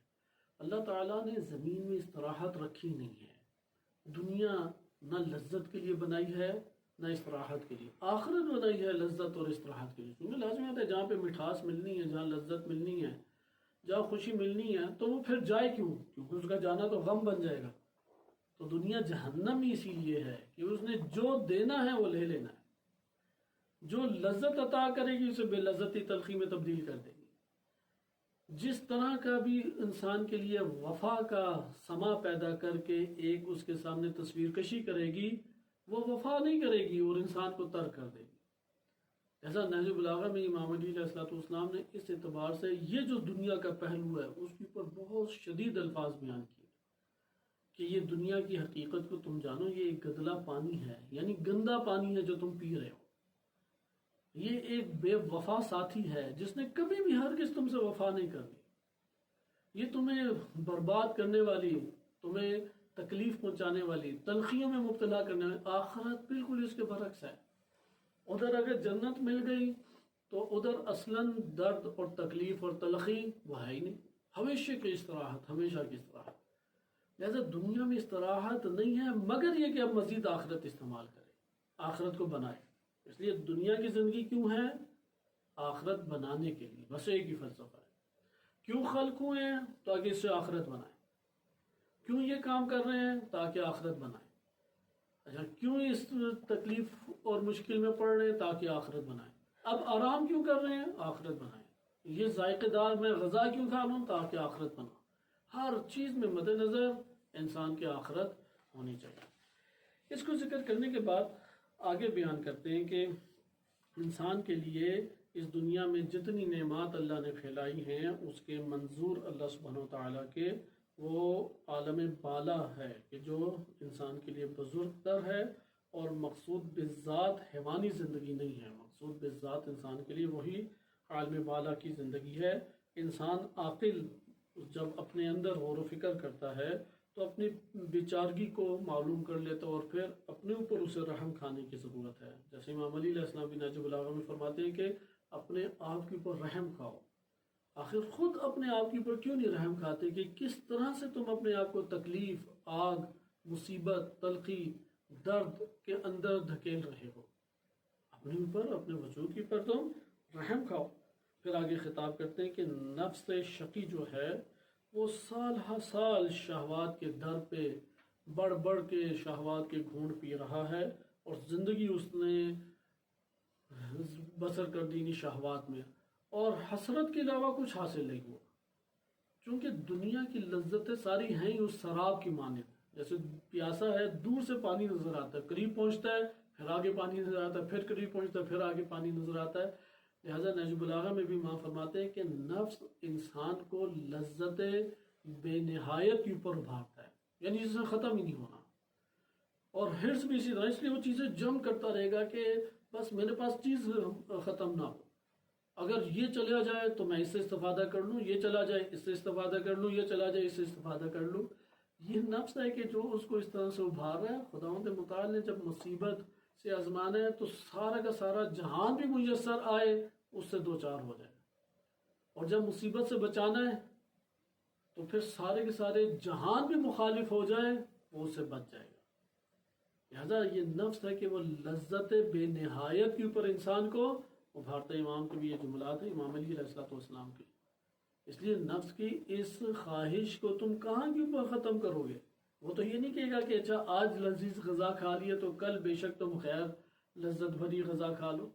اللہ تعالیٰ نے زمین میں استراحت رکھی نہیں ہے. دنیا نہ لذت کے لیے بنائی ہے نہ استراحت کے لیے، آخرت بنائی ہے لذت اور استراحت کے لیے. کیونکہ لازمی ہے جہاں پہ مٹھاس ملنی ہے، جہاں لذت ملنی ہے، جہاں خوشی ملنی ہے تو وہ پھر جائے کیوں؟ کیونکہ اس کا جانا تو غم بن جائے گا. تو دنیا جہنم ہی اسی لیے ہے کہ اس نے جو دینا ہے وہ لے لینا ہے. جو لذت عطا کرے گی اسے بے لذتی تلخی میں تبدیل کر دے گی. جس طرح کا بھی انسان کے لیے وفا کا سما پیدا کر کے ایک اس کے سامنے تصویر کشی کرے گی وہ وفا نہیں کرے گی اور انسان کو ترک کر دے گی. ایسا نہج البلاغہ میں امام علی علیہ السلام نے اس اعتبار سے یہ جو دنیا کا پہلو ہے اس کے اوپر بہت شدید الفاظ بیان کیے کہ یہ دنیا کی حقیقت کو تم جانو، یہ ایک گدلا پانی ہے، یعنی گندا پانی ہے جو تم پی رہے ہو۔ یہ ایک بے وفا ساتھی ہے جس نے کبھی بھی ہرگز تم سے وفا نہیں کرنی۔ یہ تمہیں برباد کرنے والی، تمہیں تکلیف پہنچانے والی، تلخیوں میں مبتلا کرنے والی۔ آخرت بالکل اس کے برعکس ہے۔ ادھر اگر جنت مل گئی تو ادھر اصلاً درد اور تکلیف اور تلخی وہ ہے ہی نہیں، ہمیشہ کی استراحت، ہمیشہ کی استراحت۔ لہذا دنیا میں استراحت نہیں ہے مگر یہ کہ اب مزید آخرت استعمال کرے، آخرت کو بنائے۔ اس لیے دنیا کی زندگی کیوں ہے؟ آخرت بنانے کے لیے، بس ایک ہی فلسفہ ہے۔ کیوں خلق ہوئے ہیں؟ تاکہ اس سے آخرت بنائیں۔ کیوں یہ کام کر رہے ہیں؟ تاکہ آخرت بنائیں۔ اچھا، کیوں اس تکلیف اور مشکل میں پڑ رہے ہیں؟ تاکہ آخرت بنائیں۔ اب آرام کیوں کر رہے ہیں؟ آخرت بنائیں۔ یہ ذائقہ دار میں غذا کیوں کھا لوں؟ تاکہ آخرت بنائیں۔ ہر چیز میں مد نظر انسان کی آخرت ہونی چاہیے۔ اس کو ذکر کرنے کے بعد آگے بیان کرتے ہیں کہ انسان کے لیے اس دنیا میں جتنی نعمات اللہ نے پھیلائی ہیں اس کے منظور اللہ سبحانہ وتعالیٰ کے وہ عالم بالا ہے کہ جو انسان کے لیے بزرگ تر ہے، اور مقصود بالذات حیوانی زندگی نہیں ہے، مقصود بالذات انسان کے لیے وہی عالم بالا کی زندگی ہے۔ انسان عاقل جب اپنے اندر غور و فکر کرتا ہے تو اپنی بیچارگی کو معلوم کر لیتا اور پھر اپنے اوپر اسے رحم کھانے کی ضرورت ہے۔ جیسے امام علی علیہ السلام بھی نہج البلاغہ میں فرماتے ہیں کہ اپنے آپ کے اوپر رحم کھاؤ۔ آخر خود اپنے آپ کے اوپر کیوں نہیں رحم کھاتے کہ کس طرح سے تم اپنے آپ کو تکلیف، آگ، مصیبت، تلخی، درد کے اندر دھکیل رہے ہو؟ اپنے اوپر، اپنے وجود کے اوپر تم رحم کھاؤ۔ پھر آگے خطاب کرتے ہیں کہ نفس شقی جو ہے وہ سال ہر سال شہوات کے در پہ بڑھ بڑھ کے شہوات کے گھونٹ پی رہا ہے، اور زندگی اس نے بسر کر دی شہوات میں، اور حسرت کے علاوہ کچھ حاصل نہیں ہوا۔ چونکہ دنیا کی لذتیں ساری ہیں اس سراب کی مانند، جیسے پیاسا ہے، دور سے پانی نظر آتا ہے، قریب پہنچتا ہے پھر آگے پانی نظر آتا ہے، پھر قریب پہنچتا ہے پھر آگے پانی نظر آتا ہے۔ لہذا نہج البلاغہ میں بھی ماں فرماتے ہیں کہ نفس انسان کو لذت بے نہایت کے اوپر ابھارتا ہے، یعنی جس سے ختم ہی نہیں ہونا، اور حرص بھی اسی طرح، اس لیے وہ چیزیں جم کرتا رہے گا کہ بس میرے پاس چیز ختم نہ ہو، اگر یہ چلا جائے تو میں اس سے استفادہ کر لوں، یہ چلا جائے اس سے استفادہ کر لوں، یہ چلا جائے اس سے استفادہ کر لوں۔ یہ نفس ہے کہ جو اس کو اس طرح سے ابھار رہا ہے۔ خداوند متعال نے جب مصیبت سے آزمانا ہے تو سارا کا سارا جہان بھی میسر آئے اس سے دو چار ہو جائے، اور جب مصیبت سے بچانا ہے تو پھر سارے کے سارے جہان بھی مخالف ہو جائے وہ اس سے بچ جائے گا۔ لہذا یہ نفس ہے کہ وہ لذت بے نہایت کے اوپر انسان کو ابھارتا ہے۔ امام کے بھی یہ جملات ہیں، امام علی علیہ السلام کی۔ اس لیے نفس کی اس خواہش کو تم کہاں کے اوپر ختم کرو گے؟ وہ تو یہ نہیں کہے گا کہ اچھا آج لذیذ غذا کھا لیے تو کل بے شک تم خیر لذت بھری غذا کھا لو۔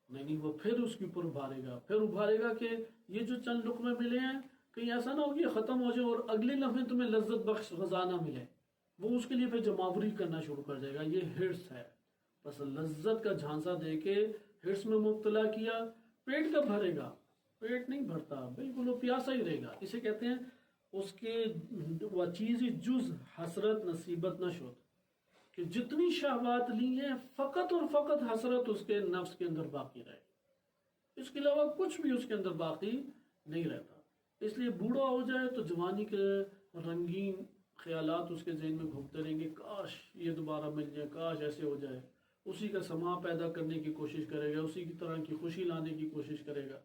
نہیں، وہ پھر اس کے اوپر ابھارے گا کہ یہ جو چند لقمے ملے ہیں کہیں ایسا نہ ہو کہ یہ ختم ہو جائے اور اگلے لمحے تمہیں لذت بخش غذا نہ ملے۔ وہ اس کے لیے پھر جمعوری کرنا شروع کر دے گا۔ یہ حرص ہے، بس لذت کا جھانسا دے کے حرص میں مبتلا کیا، پیٹ کب بھرے گا؟ پیٹ نہیں بھرتا، بالکل وہ پیاسا ہی رہے گا۔ اسے کہتے ہیں اس کے وہ چیز جز حسرت نصیبت نہ شد، کہ جتنی شہوات لی ہیں فقط اور فقط حسرت اس کے نفس کے اندر باقی رہے، اس کے علاوہ کچھ بھی اس کے اندر باقی نہیں رہتا۔ اس لیے بوڑھا ہو جائے تو جوانی کے رنگین خیالات اس کے ذہن میں گھومتے رہیں گے، کاش یہ دوبارہ مل جائے، کاش ایسے ہو جائے، اسی کا سما پیدا کرنے کی کوشش کرے گا، اسی کی طرح کی خوشی لانے کی کوشش کرے گا۔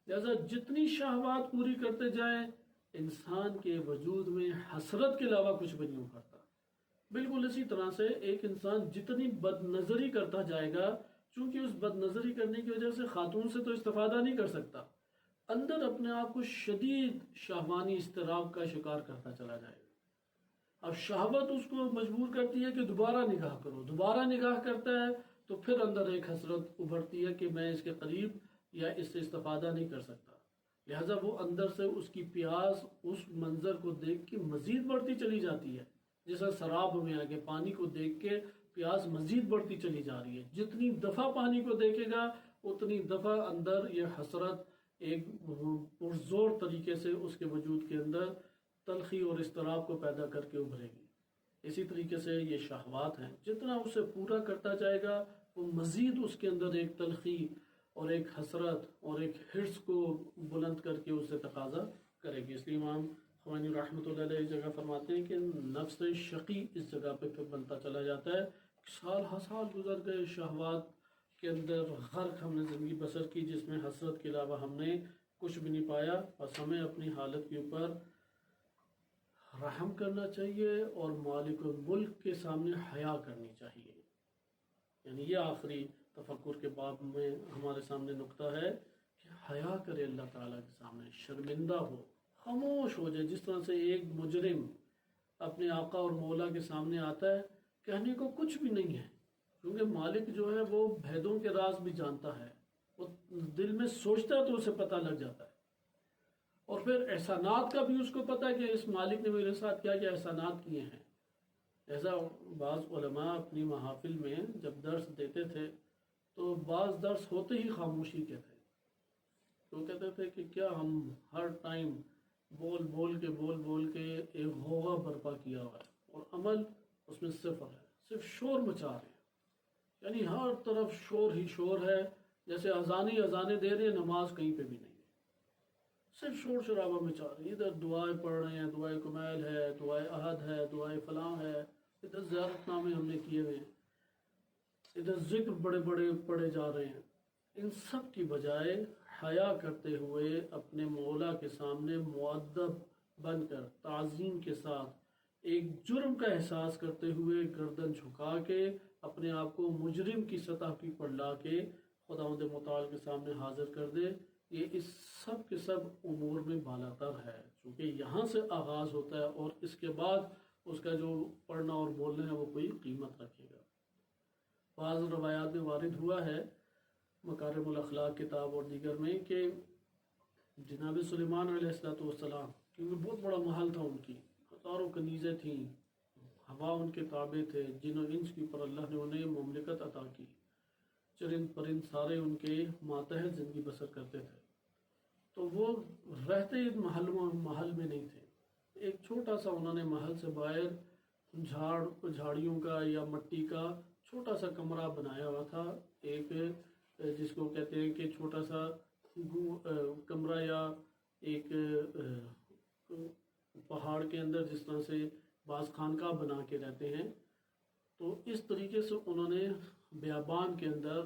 لہذا جتنی شہوات پوری کرتے جائیں انسان کے وجود میں حسرت کے علاوہ کچھ بھی نہیں ابھرتا۔ بالکل اسی طرح سے ایک انسان جتنی بد نظری کرتا جائے گا، چونکہ اس بد نظری کرنے کی وجہ سے خاتون سے تو استفادہ نہیں کر سکتا، اندر اپنے آپ کو شدید شہوانی اضطراب کا شکار کرتا چلا جائے گا۔ اب شہوت اس کو مجبور کرتی ہے کہ دوبارہ نگاہ کرو، دوبارہ نگاہ کرتا ہے تو پھر اندر ایک حسرت ابھرتی ہے کہ میں اس کے قریب یا اس سے استفادہ نہیں کر سکتا۔ لہذا وہ اندر سے اس کی پیاس اس منظر کو دیکھ کے مزید بڑھتی چلی جاتی ہے، جیسا سراب میں آگے پانی کو دیکھ کے پیاس مزید بڑھتی چلی جا رہی ہے۔ جتنی دفعہ پانی کو دیکھے گا اتنی دفعہ اندر یہ حسرت ایک پرزور طریقے سے اس کے وجود کے اندر تلخی اور اضطراب کو پیدا کر کے ابھرے گی۔ اسی طریقے سے یہ شہوات ہیں، جتنا اسے پورا کرتا جائے گا وہ مزید اس کے اندر ایک تلخی اور ایک حسرت اور ایک حرص کو بلند کر کے اسے تقاضا کرے گی۔ اس لیے امام خمینی رحمۃ اللہ علیہ اس جگہ فرماتے ہیں کہ نفس شقی اس جگہ پہ پھر بنتا چلا جاتا ہے، سال ہر سال گزر گئے، شہوات کے اندر غرق ہم نے زندگی بسر کی، جس میں حسرت کے علاوہ ہم نے کچھ بھی نہیں پایا۔ بس ہمیں اپنی حالت کے اوپر رحم کرنا چاہیے اور مالک الملک کے سامنے حیا کرنی چاہیے۔ یعنی یہ آخری تفکر کے باب میں ہمارے سامنے نقطہ ہے کہ حیا کرے اللہ تعالیٰ کے سامنے، شرمندہ ہو، خاموش ہو جائے۔ جس طرح سے ایک مجرم اپنے آقا اور مولا کے سامنے آتا ہے، کہنے کو کچھ بھی نہیں ہے، کیونکہ مالک جو ہے وہ بھیدوں کے راز بھی جانتا ہے، وہ دل میں سوچتا ہے تو اسے پتہ لگ جاتا ہے، اور پھر احسانات کا بھی اس کو پتہ ہے کہ اس مالک نے میرے ساتھ کیا کیا احسانات کیے ہیں۔ ایسا بعض علماء اپنی محافل میں جب درس دیتے تھے تو بعض درس ہوتے ہی خاموشی کے تھے، تو کہتے تھے کہ کیا ہم ہر ٹائم بول بول کے ایک غوغا برپا کیا ہوا ہے اور عمل اس میں صفر ہے، صرف شور مچا رہے ہیں، یعنی ہر طرف شور ہی شور ہے، جیسے اذانیں دے رہے ہیں، نماز کہیں پہ بھی نہیں ہے، صرف شور شرابہ مچا رہے ہیں۔ ادھر دعائیں پڑھ رہے ہیں، دعائیں کمیل ہے، دعائیں احد ہے، دعائیں فلاں ہے، ادھر زیارت نامے ہم نے کیے ہوئے ہیں، ادھر ذکر بڑے بڑے پڑھے جا رہے ہیں۔ ان سب کی بجائے حیا کرتے ہوئے اپنے مولا کے سامنے مؤدب بن کر تعظیم کے ساتھ ایک جرم کا احساس کرتے ہوئے گردن جھکا کے اپنے آپ کو مجرم کی سطح کی پر لا کے خداوند متعال کے سامنے حاضر کر دے، یہ اس سب کے سب امور میں بالا تر ہے، چونکہ یہاں سے آغاز ہوتا ہے اور اس کے بعد اس کا جو پڑھنا اور بولنا ہے وہ کوئی قیمت رکھے گا۔ بعض روایات میں وارد ہوا ہے مکارم الاخلاق کتاب اور دیگر میں کہ جناب سلیمان علیہ السلام، کیونکہ بہت بڑا محل تھا، ان کی ہزاروں کنیزیں تھیں، ہوا ان کے تابع تھے، جن و انس کے اوپر اللہ نے انہیں مملکت عطا کی، چرند پرند سارے ان کے ماتحت زندگی بسر کرتے تھے، تو وہ رہتے محل میں نہیں تھے، ایک چھوٹا سا انہوں نے محل سے باہر جھاڑیوں کا یا مٹی کا چھوٹا سا کمرہ بنایا ہوا تھا، ایک جس کو کہتے ہیں کہ چھوٹا سا کمرہ یا ایک پہاڑ کے اندر جس طرح سے بعض خانقاہ بنا کے رہتے ہیں، تو اس طریقے سے انہوں نے بیابان کے اندر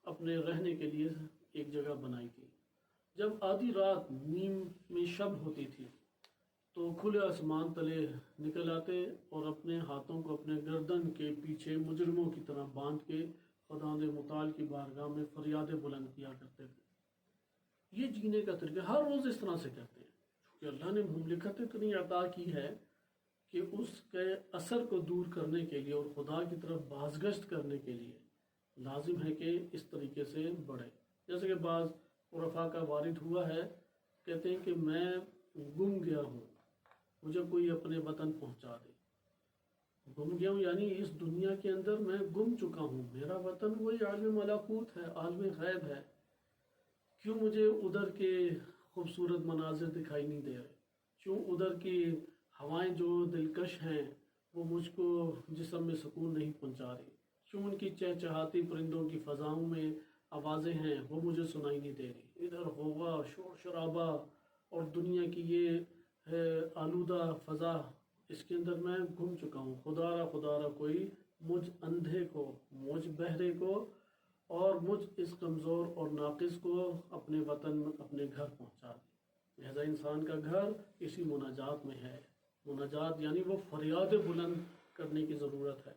اپنے رہنے کے لیے ایک جگہ بنائی تھی۔ جب آدھی رات نیم میں شب ہوتی تھی تو کھلے آسمان تلے نکل آتے اور اپنے ہاتھوں کو اپنے گردن کے پیچھے مجرموں کی طرح باندھ کے خداوند متعال کی بارگاہ میں فریادیں بلند کیا کرتے تھے۔ یہ جینے کا طریقہ ہر روز اس طرح سے کرتے ہیں، کیونکہ اللہ نے مملکت اتنی عطا کی ہے کہ اس کے اثر کو دور کرنے کے لیے اور خدا کی طرف بازگشت کرنے کے لیے لازم ہے کہ اس طریقے سے بڑھے۔ جیسے کہ بعض عرفاء کا وارد ہوا ہے، کہتے ہیں کہ میں گم گیا ہوں، مجھے کوئی اپنے وطن پہنچا دے۔ گم گیا ہوں یعنی اس دنیا کے اندر میں گم چکا ہوں، میرا وطن وہی عالم ملکوت ہے، عالم غیب ہے، کیوں مجھے ادھر کے خوبصورت مناظر دکھائی نہیں دے رہے، کیوں ادھر کی ہوائیں جو دلکش ہیں وہ مجھ کو جسم میں سکون نہیں پہنچا رہی، کیوں ان کی چہچہاتی پرندوں کی فضاؤں میں آوازیں ہیں وہ مجھے سنائی نہیں دے رہی، ادھر غوغا شور شرابہ اور دنیا کی یہ آلودہ فضا، اس کے اندر میں گم چکا ہوں، خدا را کوئی مجھ اندھے کو، مجھ بہرے کو اور مجھ اس کمزور اور ناقص کو اپنے وطن میں اپنے گھر پہنچا دے۔ لہذا انسان کا گھر اسی مناجات میں ہے، مناجات یعنی وہ فریادیں بلند کرنے کی ضرورت ہے۔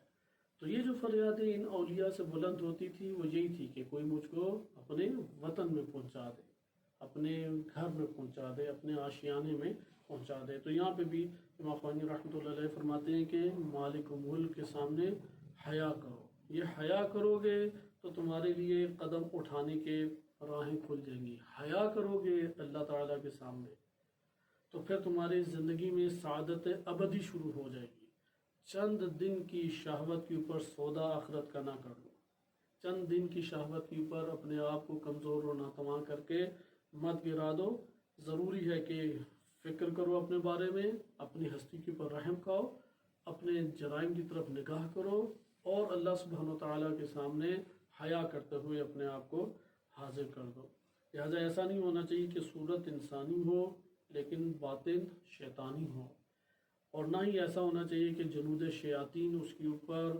تو یہ جو فریادیں ان اولیاء سے بلند ہوتی تھی وہ یہی تھی کہ کوئی مجھ کو اپنے وطن میں پہنچا دے، اپنے گھر میں پہنچا دے، اپنے آشیانے میں پہنچا دے۔ تو یہاں پہ بھی امام خمینی رحمۃ اللہ علیہ فرماتے ہیں کہ مالک ملک کے سامنے حیا کرو، یہ حیا کرو گے تو تمہارے لیے قدم اٹھانے کے راہیں کھل جائیں گی، حیا کرو گے اللہ تعالیٰ کے سامنے تو پھر تمہاری زندگی میں سعادت ابدی شروع ہو جائے گی۔ چند دن کی شہوت کے اوپر سودا آخرت کا نہ کر لو، چند دن کی شہوت کے اوپر اپنے آپ کو کمزور اور ناتواں کر کے مت گرا دو۔ ضروری ہے کہ فکر کرو اپنے بارے میں، اپنی ہستی کے اوپر رحم کھاؤ، اپنے جرائم کی طرف نگاہ کرو اور اللہ سبحانہ و تعالیٰ کے سامنے حیا کرتے ہوئے اپنے آپ کو حاضر کر دو۔ لہٰذا ایسا نہیں ہونا چاہیے کہ صورت انسانی ہو لیکن باطن شیطانی ہو، اور نہ ہی ایسا ہونا چاہیے کہ جنود شیاطین اس کے اوپر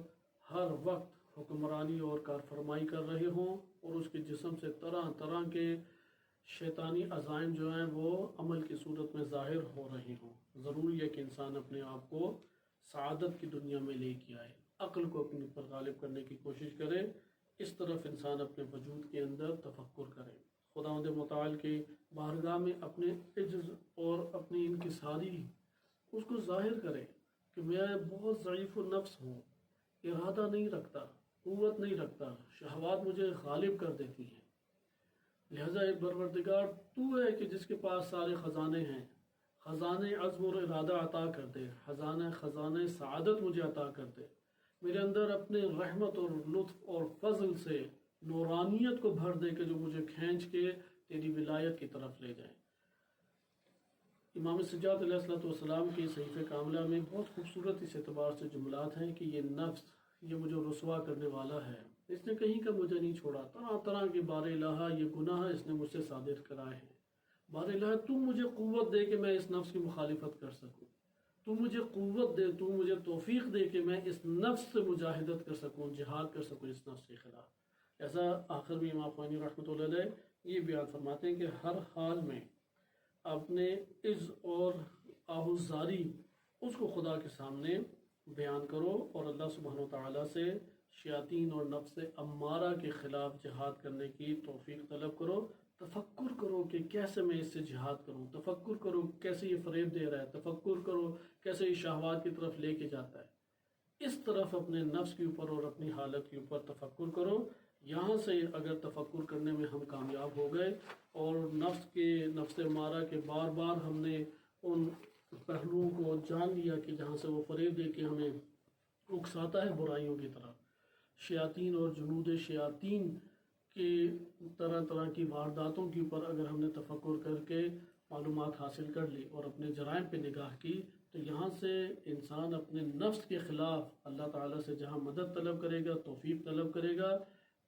ہر وقت حکمرانی اور کارفرمائی کر رہے ہوں اور اس کے جسم سے طرح طرح کے شیطانی عزائم جو ہیں وہ عمل کی صورت میں ظاہر ہو رہے ہوں۔ ضروری ہے کہ انسان اپنے آپ کو سعادت کی دنیا میں لے کے آئے، عقل کو اپنے پر غالب کرنے کی کوشش کرے، اس طرف انسان اپنے وجود کے اندر تفکر کرے، خداوند متعال کے بارگاہ میں اپنے عجز اور اپنی انکساری اس کو ظاہر کرے کہ میں بہت ضعیف النفس ہوں، ارادہ نہیں رکھتا، قوت نہیں رکھتا، شہوات مجھے غالب کر دیتی ہیں، لہٰذا اے پروردگار تو ہے کہ جس کے پاس سارے خزانے ہیں، خزانے عزم اور ارادہ عطا کر دے، خزانے سعادت مجھے عطا کر دے، میرے اندر اپنے رحمت اور لطف اور فضل سے نورانیت کو بھر دے کہ جو مجھے کھینچ کے تیری ولایت کی طرف لے جائیں۔ امام سجاد علیہ السلام کی صحیفہ کاملہ میں بہت خوبصورت اس اعتبار سے جملات ہیں کہ یہ نفس یہ مجھے رسوا کرنے والا ہے، اس نے کہیں کا مجھے نہیں چھوڑا، طرح طرح کے بار الہ یہ گناہ اس نے مجھ سے صادر کرائے ہیں، بار الہ تو مجھے قوت دے کہ میں اس نفس کی مخالفت کر سکوں، تو مجھے قوت دے، تو مجھے توفیق دے کہ میں اس نفس سے مجاہدت کر سکوں، جہاد کر سکوں اس نفس کے خلاف۔ ایسا آخر میں امام خوانی رحمۃ اللہ علیہ یہ بیان فرماتے ہیں کہ ہر حال میں اپنے عز اور آہوزاری اس کو خدا کے سامنے بیان کرو اور اللہ سبحانہ و تعالیٰ سے شیاطین اور نفس امارہ کے خلاف جہاد کرنے کی توفیق طلب کرو، تفکر کرو کہ کیسے میں اس سے جہاد کروں، تفکر کرو کیسے یہ فریب دے رہا ہے، تفکر کرو کیسے یہ شہوات کی طرف لے کے جاتا ہے، اس طرف اپنے نفس کے اوپر اور اپنی حالت کے اوپر تفکر کرو۔ یہاں سے اگر تفکر کرنے میں ہم کامیاب ہو گئے اور نفس امارہ کے بار بار ہم نے ان پہلوؤں کو جان لیا کہ جہاں سے وہ فریب دے کے ہمیں اکساتا ہے برائیوں کی طرف، شیاطین اور جنود شیاطین کی طرح طرح کی وارداتوں کے اوپر اگر ہم نے تفکر کر کے معلومات حاصل کر لی اور اپنے جرائم پہ نگاہ کی، تو یہاں سے انسان اپنے نفس کے خلاف اللہ تعالیٰ سے جہاں مدد طلب کرے گا، توفیق طلب کرے گا،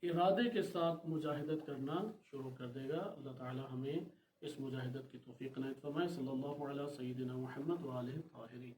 ارادے کے ساتھ مجاہدت کرنا شروع کر دے گا۔ اللہ تعالیٰ ہمیں اس مجاہدت کی توفیق عنایت فرمائے۔ صلی اللہ علیہ سیدنا محمد وآلہ الطاہرین۔